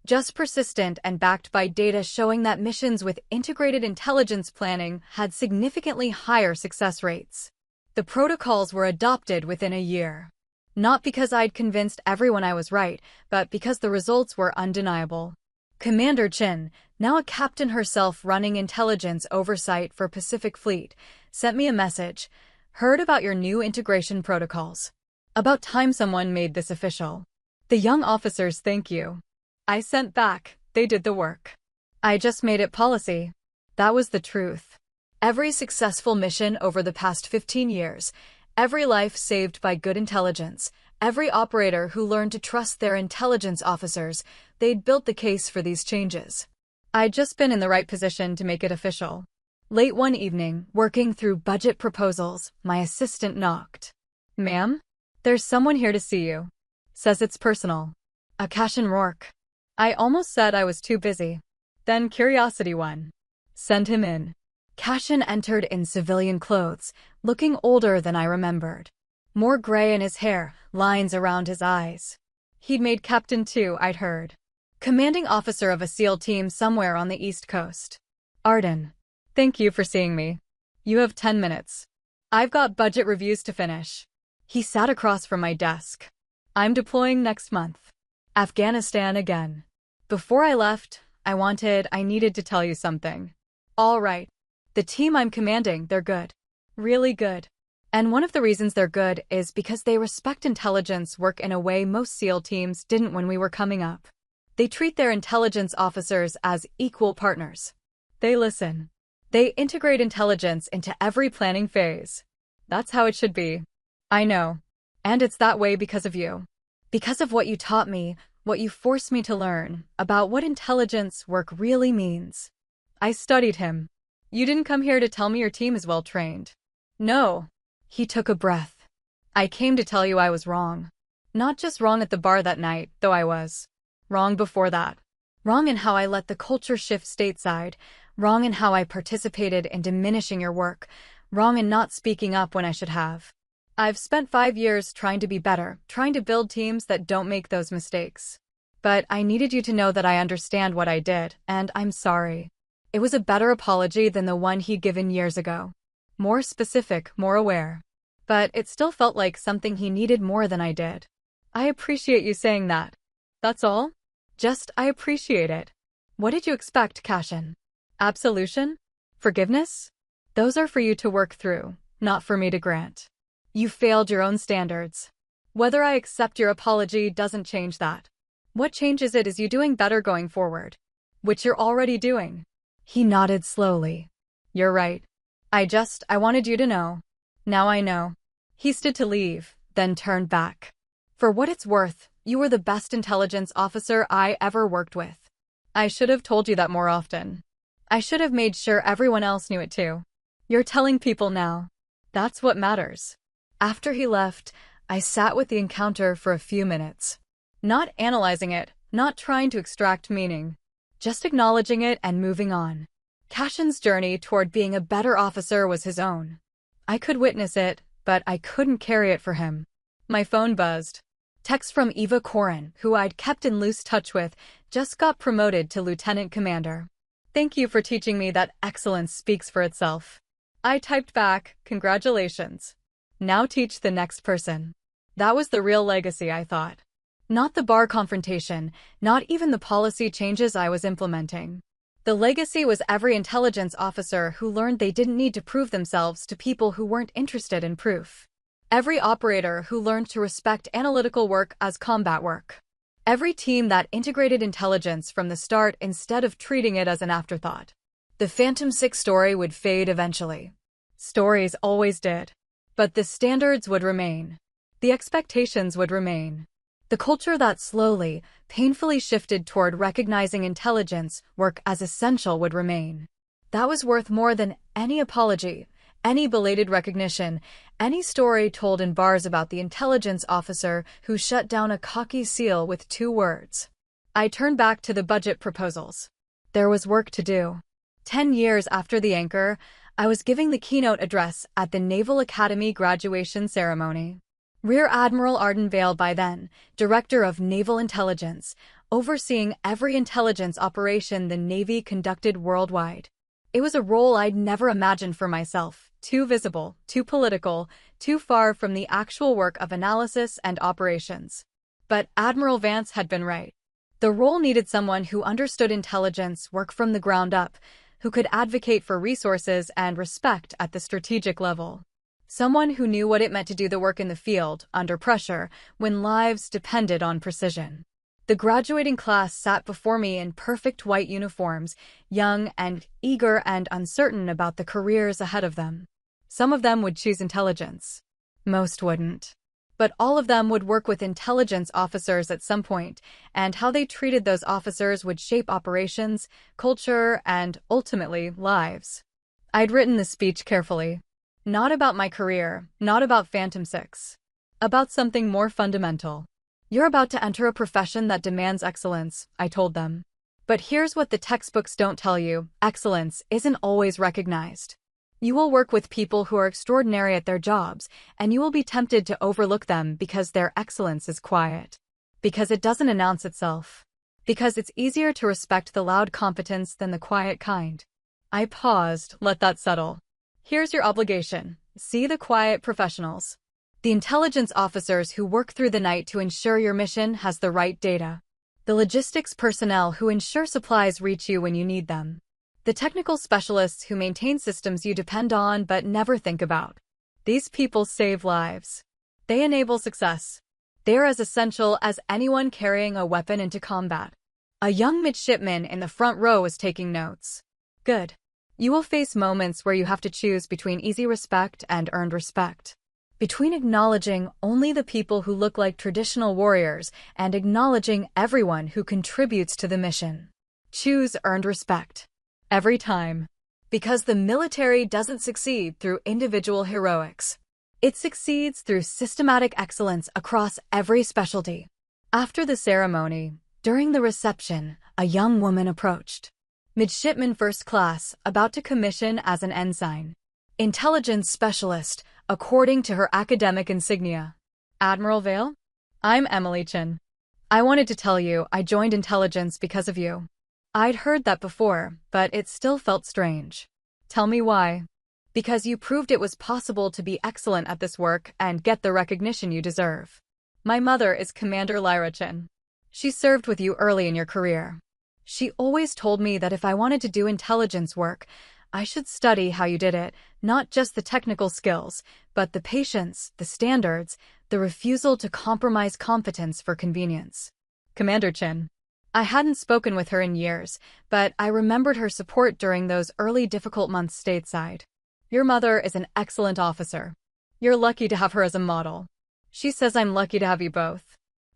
Just persistent and backed by data showing that missions with integrated intelligence planning had significantly higher success rates. The protocols were adopted within a year. Not because I'd convinced everyone I was right, but because the results were undeniable. Commander Chin, now a captain herself running intelligence oversight for Pacific Fleet, sent me a message. Heard about your new integration protocols. About time someone made this official. The young officers thank you. I sent back, they did the work. I just made it policy. That was the truth. Every successful mission over the past 15 years, every life saved by good intelligence, every operator who learned to trust their intelligence officers, they'd built the case for these changes. I'd just been in the right position to make it official. Late one evening, working through budget proposals, my assistant knocked. "Ma'am? There's someone here to see you. Says it's personal." Akashan Rourke. I almost said I was too busy. Then curiosity won. "Send him in." Cashin entered in civilian clothes, looking older than I remembered. More gray in his hair, lines around his eyes. He'd made captain too, I'd heard. Commanding officer of a SEAL team somewhere on the East Coast. "Arden. Thank you for seeing me. You have 10 minutes. I've got budget reviews to finish." He sat across from my desk. "I'm deploying next month. Afghanistan again. Before I left, I needed to tell you something." "All right. The team I'm commanding, they're good. Really good. And one of the reasons they're good is because they respect intelligence work in a way most SEAL teams didn't when we were coming up. They treat their intelligence officers as equal partners. They listen. They integrate intelligence into every planning phase. That's how it should be. I know. And it's that way because of you. Because of what you taught me, what you forced me to learn about what intelligence work really means. I studied him. You didn't come here to tell me your team is well trained." "No." He took a breath. "I came to tell you I was wrong. Not just wrong at the bar that night, though I was. Wrong before that. Wrong in how I let the culture shift stateside. Wrong in how I participated in diminishing your work. Wrong in not speaking up when I should have. I've spent 5 years trying to be better, trying to build teams that don't make those mistakes. But I needed you to know that I understand what I did, and I'm sorry." It was a better apology than the one he'd given years ago. More specific, more aware. But it still felt like something he needed more than I did. "I appreciate you saying that. That's all? Just, I appreciate it. What did you expect, Cashin? Absolution? Forgiveness? Those are for you to work through, not for me to grant. You failed your own standards. Whether I accept your apology doesn't change that. What changes it is you doing better going forward. Which you're already doing." He nodded slowly. "You're right. I wanted you to know. Now I know." He stood to leave, then turned back. "For what it's worth, you were the best intelligence officer I ever worked with. I should have told you that more often. I should have made sure everyone else knew it too. You're telling people now. That's what matters." After he left, I sat with the encounter for a few minutes. Not analyzing it, not trying to extract meaning. Just acknowledging it and moving on. Cashin's journey toward being a better officer was his own. I could witness it, but I couldn't carry it for him. My phone buzzed. Text from Eva Corin, who I'd kept in loose touch with, just got promoted to lieutenant commander. "Thank you for teaching me that excellence speaks for itself." I typed back, "Congratulations. Now teach the next person." That was the real legacy, I thought. Not the bar confrontation, not even the policy changes I was implementing. The legacy was every intelligence officer who learned they didn't need to prove themselves to people who weren't interested in proof. Every operator who learned to respect analytical work as combat work. Every team that integrated intelligence from the start instead of treating it as an afterthought. The Phantom 6 story would fade eventually. Stories always did. But the standards would remain. The expectations would remain. The culture that slowly, painfully shifted toward recognizing intelligence work as essential would remain. That was worth more than any apology, any belated recognition, any story told in bars about the intelligence officer who shut down a cocky SEAL with 2 words. I turned back to the budget proposals. There was work to do. 10 years after the anchor, I was giving the keynote address at the Naval Academy graduation ceremony. Rear Admiral Arden Vale by then, Director of Naval Intelligence, overseeing every intelligence operation the Navy conducted worldwide. It was a role I'd never imagined for myself, too visible, too political, too far from the actual work of analysis and operations. But Admiral Vance had been right. The role needed someone who understood intelligence work from the ground up, who could advocate for resources and respect at the strategic level. Someone who knew what it meant to do the work in the field, under pressure, when lives depended on precision. The graduating class sat before me in perfect white uniforms, young and eager and uncertain about the careers ahead of them. Some of them would choose intelligence. Most wouldn't. but all of them would work with intelligence officers at some point, and how they treated those officers would shape operations, culture, and, ultimately, lives. I'd written the speech carefully. Not about my career, not about Phantom 6. About something more fundamental. You're about to enter a profession that demands excellence, I told them. But here's what the textbooks don't tell you: excellence isn't always recognized. You will work with people who are extraordinary at their jobs, and you will be tempted to overlook them because their excellence is quiet. Because it doesn't announce itself. Because it's easier to respect the loud competence than the quiet kind. I paused, let that settle. Here's your obligation. See the quiet professionals. The intelligence officers who work through the night to ensure your mission has the right data. The logistics personnel who ensure supplies reach you when you need them. The technical specialists who maintain systems you depend on but never think about. These people save lives. They enable success. They're as essential as anyone carrying a weapon into combat. A young midshipman in the front row was taking notes. Good. You will face moments where you have to choose between easy respect and earned respect. Between acknowledging only the people who look like traditional warriors and acknowledging everyone who contributes to the mission. Choose earned respect. Every time. Because the military doesn't succeed through individual heroics. It succeeds through systematic excellence across every specialty. After the ceremony, during the reception, a young woman approached. Midshipman First Class, about to commission as an ensign. Intelligence Specialist, according to her academic insignia. Admiral Vale? I'm Emily Chin. I wanted to tell you I joined intelligence because of you. I'd heard that before, but it still felt strange. Tell me why. Because you proved it was possible to be excellent at this work and get the recognition you deserve. My mother is Commander Lyra Chin. She served with you early in your career. She always told me that if I wanted to do intelligence work, I should study how you did it, not just the technical skills, but the patience, the standards, the refusal to compromise competence for convenience. Commander Chin. I hadn't spoken with her in years, but I remembered her support during those early difficult months stateside. Your mother is an excellent officer. You're lucky to have her as a model. She says I'm lucky to have you both.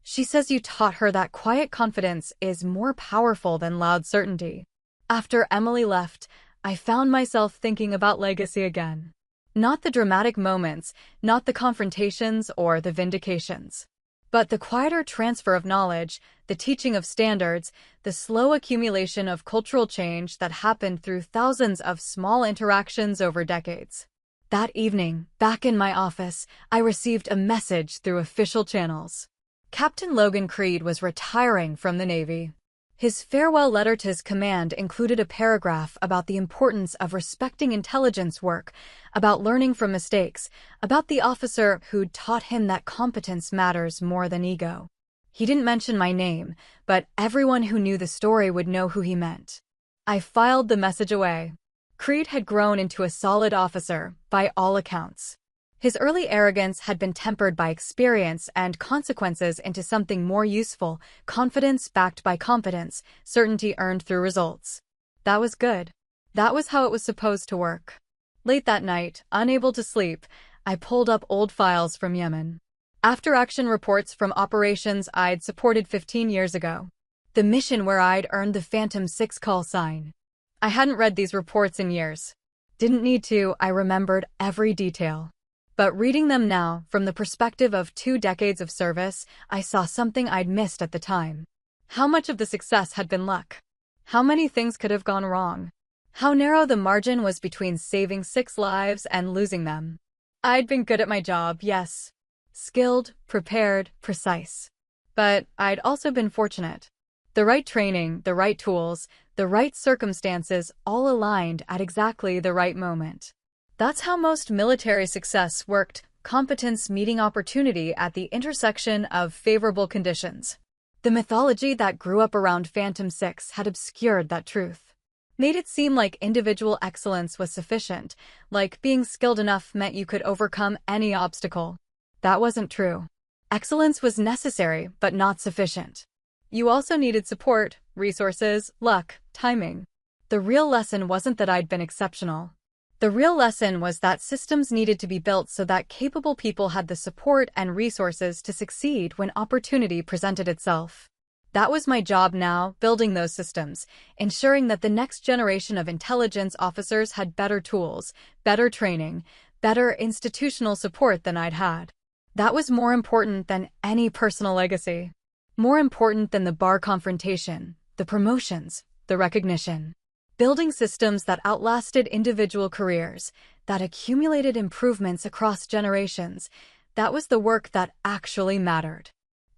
She says you taught her that quiet confidence is more powerful than loud certainty. After Emily left, I found myself thinking about legacy again. Not the dramatic moments, not the confrontations or the vindications. But the quieter transfer of knowledge, the teaching of standards, the slow accumulation of cultural change that happened through thousands of small interactions over decades. That evening, back in my office, I received a message through official channels. Captain Logan Creed was retiring from the Navy. His farewell letter to his command included a paragraph about the importance of respecting intelligence work, about learning from mistakes, about the officer who'd taught him that competence matters more than ego. He didn't mention my name, but everyone who knew the story would know who he meant. I filed the message away. Creed had grown into a solid officer, by all accounts. His early arrogance had been tempered by experience and consequences into something more useful: confidence backed by competence, certainty earned through results. That was good. That was how it was supposed to work. Late that night, unable to sleep, I pulled up old files from Yemen. After-action reports from operations I'd supported 15 years ago. The mission where I'd earned the Phantom 6 call sign. I hadn't read these reports in years. Didn't need to. I remembered every detail. But reading them now, from the perspective of 2 decades of service, I saw something I'd missed at the time. How much of the success had been luck? How many things could have gone wrong? How narrow the margin was between saving 6 lives and losing them. I'd been good at my job, yes. Skilled, prepared, precise. But I'd also been fortunate. The right training, the right tools, the right circumstances all aligned at exactly the right moment. That's how most military success worked: competence meeting opportunity at the intersection of favorable conditions. The mythology that grew up around Phantom 6 had obscured that truth. Made it seem like individual excellence was sufficient, like being skilled enough meant you could overcome any obstacle. That wasn't true. Excellence was necessary, but not sufficient. You also needed support, resources, luck, timing. The real lesson wasn't that I'd been exceptional. The real lesson was that systems needed to be built so that capable people had the support and resources to succeed when opportunity presented itself. That was my job now, building those systems, ensuring that the next generation of intelligence officers had better tools, better training, better institutional support than I'd had. That was more important than any personal legacy. More important than the bar confrontation, the promotions, the recognition. Building systems that outlasted individual careers, that accumulated improvements across generations, that was the work that actually mattered.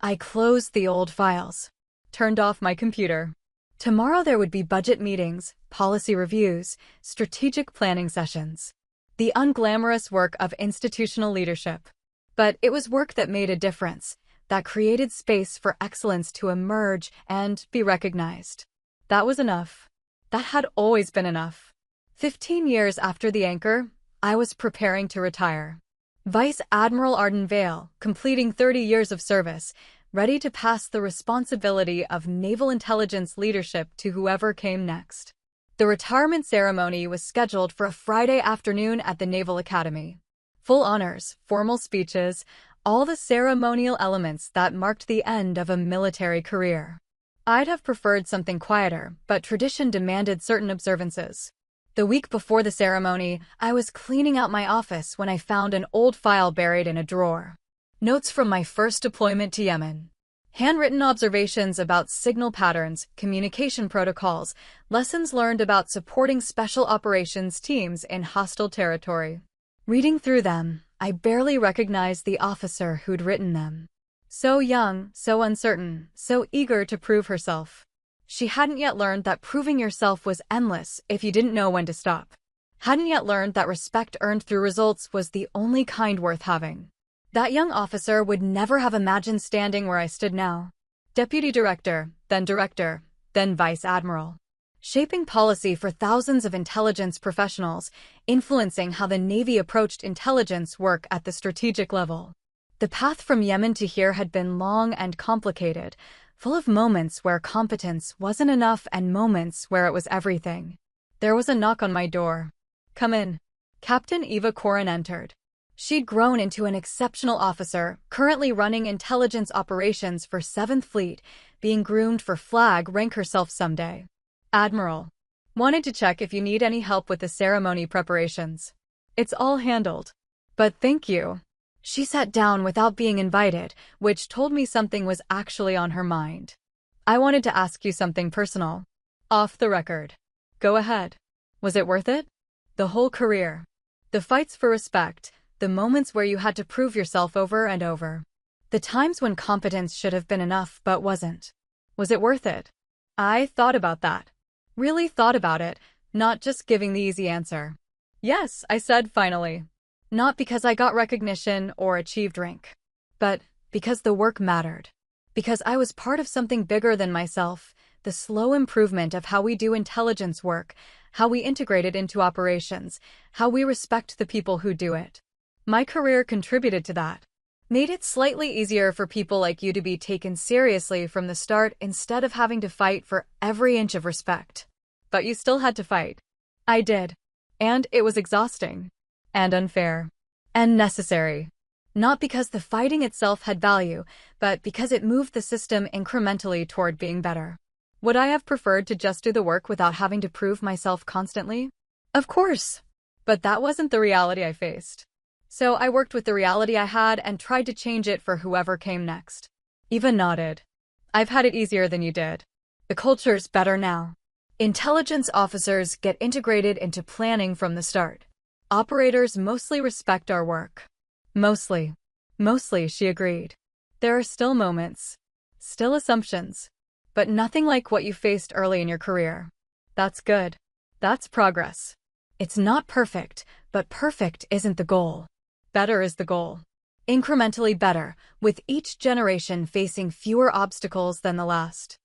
I closed the old files. Turned off my computer. Tomorrow there would be budget meetings, policy reviews, strategic planning sessions. The unglamorous work of institutional leadership. But it was work that made a difference, that created space for excellence to emerge and be recognized. That was enough. That had always been enough. 15 years after the anchor, I was preparing to retire. Vice Admiral Arden Vale, completing 30 years of service, ready to pass the responsibility of naval intelligence leadership to whoever came next. The retirement ceremony was scheduled for a Friday afternoon at the Naval Academy. Full honors, formal speeches, all the ceremonial elements that marked the end of a military career. I'd have preferred something quieter, but tradition demanded certain observances. The week before the ceremony, I was cleaning out my office when I found an old file buried in a drawer. Notes from my first deployment to Yemen. Handwritten observations about signal patterns, communication protocols, lessons learned about supporting special operations teams in hostile territory. Reading through them, I barely recognized the officer who'd written them. So young, so uncertain, so eager to prove herself. She hadn't yet learned that proving yourself was endless if you didn't know when to stop. Hadn't yet learned that respect earned through results was the only kind worth having. That young officer would never have imagined standing where I stood now. Deputy Director, then Vice Admiral. Shaping policy for thousands of intelligence professionals, influencing how the Navy approached intelligence work at the strategic level. The path from Yemen to here had been long and complicated, full of moments where competence wasn't enough and moments where it was everything. There was a knock on my door. "Come in." Captain Eva Corin entered. She'd grown into an exceptional officer, currently running intelligence operations for 7th Fleet, being groomed for flag rank herself someday. "Admiral. Wanted to check if you need any help with the ceremony preparations. It's all handled. But thank you." She sat down without being invited, which told me something was actually on her mind. "I wanted to ask you something personal. Off the record." "Go ahead. Was it worth it? The whole career. The fights for respect, the moments where you had to prove yourself over and over. The times when competence should have been enough but wasn't. Was it worth it?" I thought about that. Really thought about it, not just giving the easy answer. "Yes," I said finally. Not because I got recognition or achieved rank, but because the work mattered. Because I was part of something bigger than myself, the slow improvement of how we do intelligence work, how we integrate it into operations, how we respect the people who do it. My career contributed to that. Made it slightly easier for people like you to be taken seriously from the start instead of having to fight for every inch of respect. But you still had to fight. I did. And it was exhausting. And unfair. And necessary. Not because the fighting itself had value, but because it moved the system incrementally toward being better. Would I have preferred to just do the work without having to prove myself constantly? Of course. But that wasn't the reality I faced. So I worked with the reality I had and tried to change it for whoever came next. Eva nodded. "I've had it easier than you did. The culture's better now. Intelligence officers get integrated into planning from the start. Operators mostly respect our work." Mostly. Mostly, she agreed. There are still moments. Still assumptions. But nothing like what you faced early in your career. That's good. That's progress. It's not perfect, but perfect isn't the goal. Better is the goal. Incrementally better, with each generation facing fewer obstacles than the last.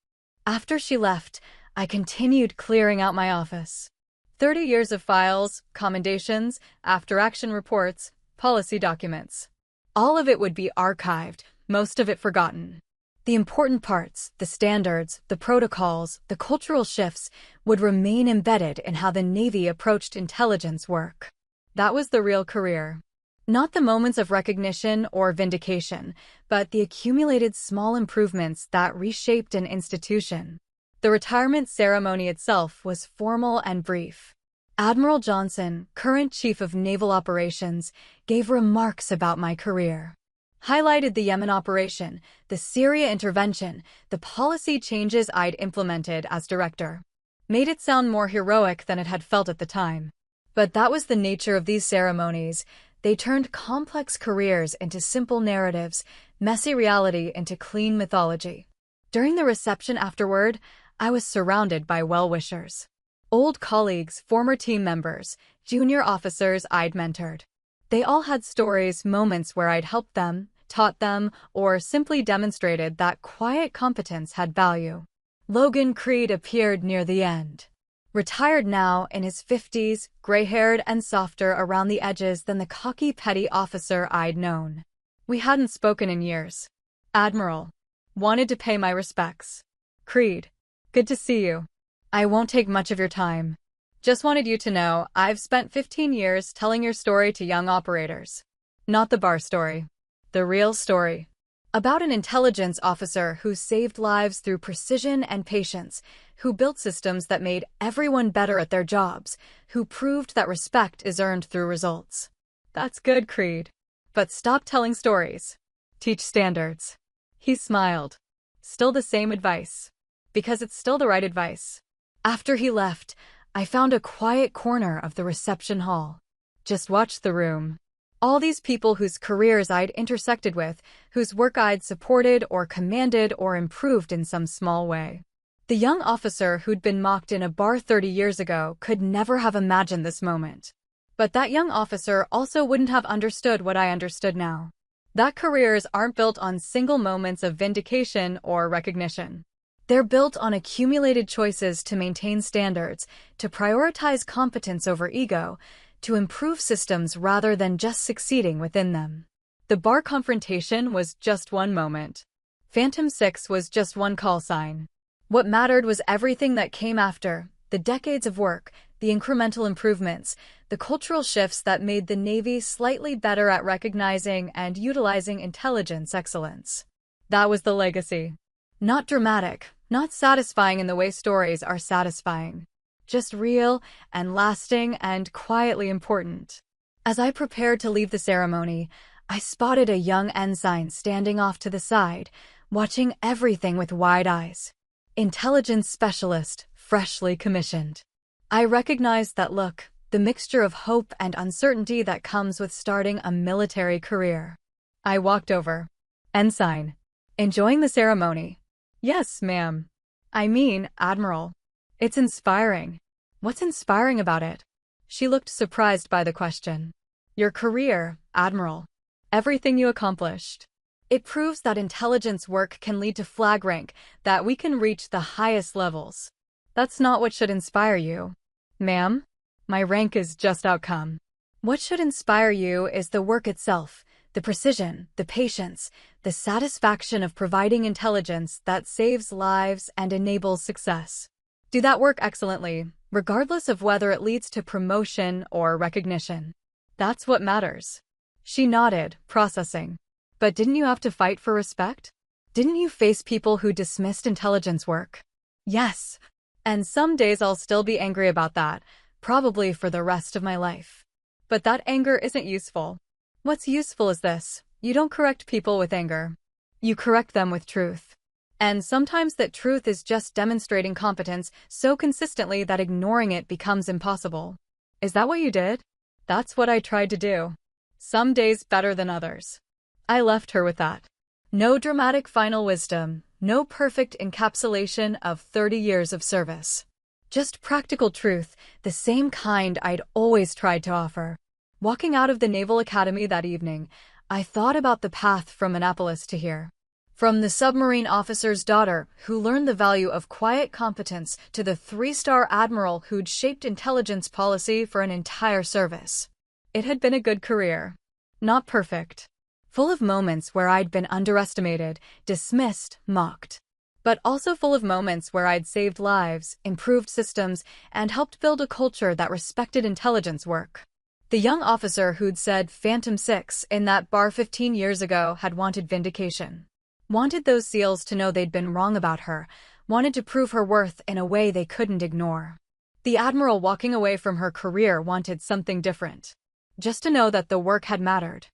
After she left, I continued clearing out my office. 30 years of files, commendations, after-action reports, policy documents. All of it would be archived, most of it forgotten. The important parts, the standards, the protocols, the cultural shifts, would remain embedded in how the Navy approached intelligence work. That was the real career. Not the moments of recognition or vindication, but the accumulated small improvements that reshaped an institution. The retirement ceremony itself was formal and brief. Admiral Johnson, current Chief of Naval Operations, gave remarks about my career. Highlighted the Yemen operation, the Syria intervention, the policy changes I'd implemented as director. Made it sound more heroic than it had felt at the time. But that was the nature of these ceremonies. They turned complex careers into simple narratives, messy reality into clean mythology. During the reception afterward, I was surrounded by well-wishers. Old colleagues, former team members, junior officers I'd mentored. They all had stories, moments where I'd helped them, taught them, or simply demonstrated that quiet competence had value. Logan Creed appeared near the end. Retired now, in his 50s, gray-haired and softer around the edges than the cocky petty officer I'd known. We hadn't spoken in years. Admiral. Wanted to pay my respects. Creed. Good to see you. I won't take much of your time. Just wanted you to know I've spent 15 years telling your story to young operators. Not the bar story. The real story. About an intelligence officer who saved lives through precision and patience, who built systems that made everyone better at their jobs, who proved that respect is earned through results. That's good, Creed. But stop telling stories. Teach standards. He smiled. Still the same advice. Because it's still the right advice. After he left, I found a quiet corner of the reception hall. Just watched the room. All these people whose careers I'd intersected with, whose work I'd supported or commanded or improved in some small way. The young officer who'd been mocked in a bar 30 years ago could never have imagined this moment. But that young officer also wouldn't have understood what I understood now. That careers aren't built on single moments of vindication or recognition. They're built on accumulated choices to maintain standards, to prioritize competence over ego, to improve systems rather than just succeeding within them. The bar confrontation was just one moment. Phantom 6 was just one call sign. What mattered was everything that came after, the decades of work, the incremental improvements, the cultural shifts that made the Navy slightly better at recognizing and utilizing intelligence excellence. That was the legacy. Not dramatic, not satisfying in the way stories are satisfying. Just real and lasting and quietly important. As I prepared to leave the ceremony, I spotted a young ensign standing off to the side, watching everything with wide eyes. Intelligence specialist, freshly commissioned. I recognized that look, the mixture of hope and uncertainty that comes with starting a military career. I walked over. Ensign. Enjoying the ceremony? Yes, ma'am. I mean, Admiral. It's inspiring. What's inspiring about it? She looked surprised by the question. Your career, Admiral. Everything you accomplished. It proves that intelligence work can lead to flag rank, that we can reach the highest levels. That's not what should inspire you. Ma'am? My rank is just outcome. What should inspire you is the work itself, the precision, the patience, the satisfaction of providing intelligence that saves lives and enables success. Do that work excellently, regardless of whether it leads to promotion or recognition. That's what matters. She nodded, processing. But didn't you have to fight for respect? Didn't you face people who dismissed intelligence work? Yes. And some days I'll still be angry about that, probably for the rest of my life. But that anger isn't useful. What's useful is this: you don't correct people with anger. You correct them with truth. And sometimes that truth is just demonstrating competence so consistently that ignoring it becomes impossible. Is that what you did? That's what I tried to do. Some days better than others. I left her with that. No dramatic final wisdom, no perfect encapsulation of 30 years of service. Just practical truth, the same kind I'd always tried to offer. Walking out of the Naval Academy that evening, I thought about the path from Annapolis to here. From the submarine officer's daughter who learned the value of quiet competence to the 3-star admiral who'd shaped intelligence policy for an entire service. It had been a good career. Not perfect. Full of moments where I'd been underestimated, dismissed, mocked. But also full of moments where I'd saved lives, improved systems, and helped build a culture that respected intelligence work. The young officer who'd said Phantom 6 in that bar 15 years ago had wanted vindication. Wanted those SEALs to know they'd been wrong about her, wanted to prove her worth in a way they couldn't ignore. The admiral walking away from her career wanted something different. Just to know that the work had mattered.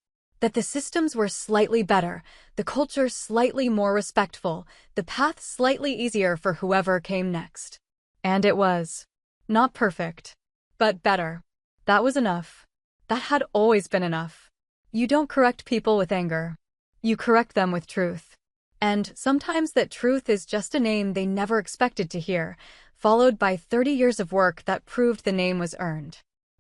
That the systems were slightly better, the culture slightly more respectful, the path slightly easier for whoever came next. And it was. Not perfect. But better. That was enough. That had always been enough. You don't correct people with anger. You correct them with truth. And sometimes that truth is just a name they never expected to hear, followed by 30 years of work that proved the name was earned.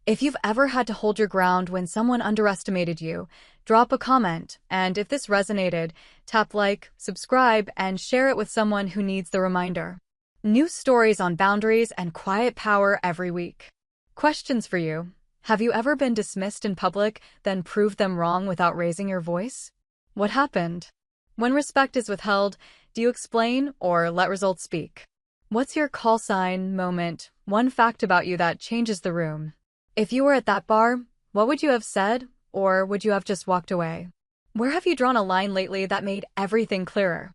If you've ever had to hold your ground when someone underestimated you, drop a comment, and if this resonated, tap like, subscribe, and share it with someone who needs the reminder. New stories on boundaries and quiet power every week. Questions for you. Have you ever been dismissed in public, then proved them wrong without raising your voice? What happened? When respect is withheld, do you explain or let results speak? What's your call sign moment, one fact about you that changes the room? If you were at that bar, what would you have said, or would you have just walked away? Where have you drawn a line lately that made everything clearer?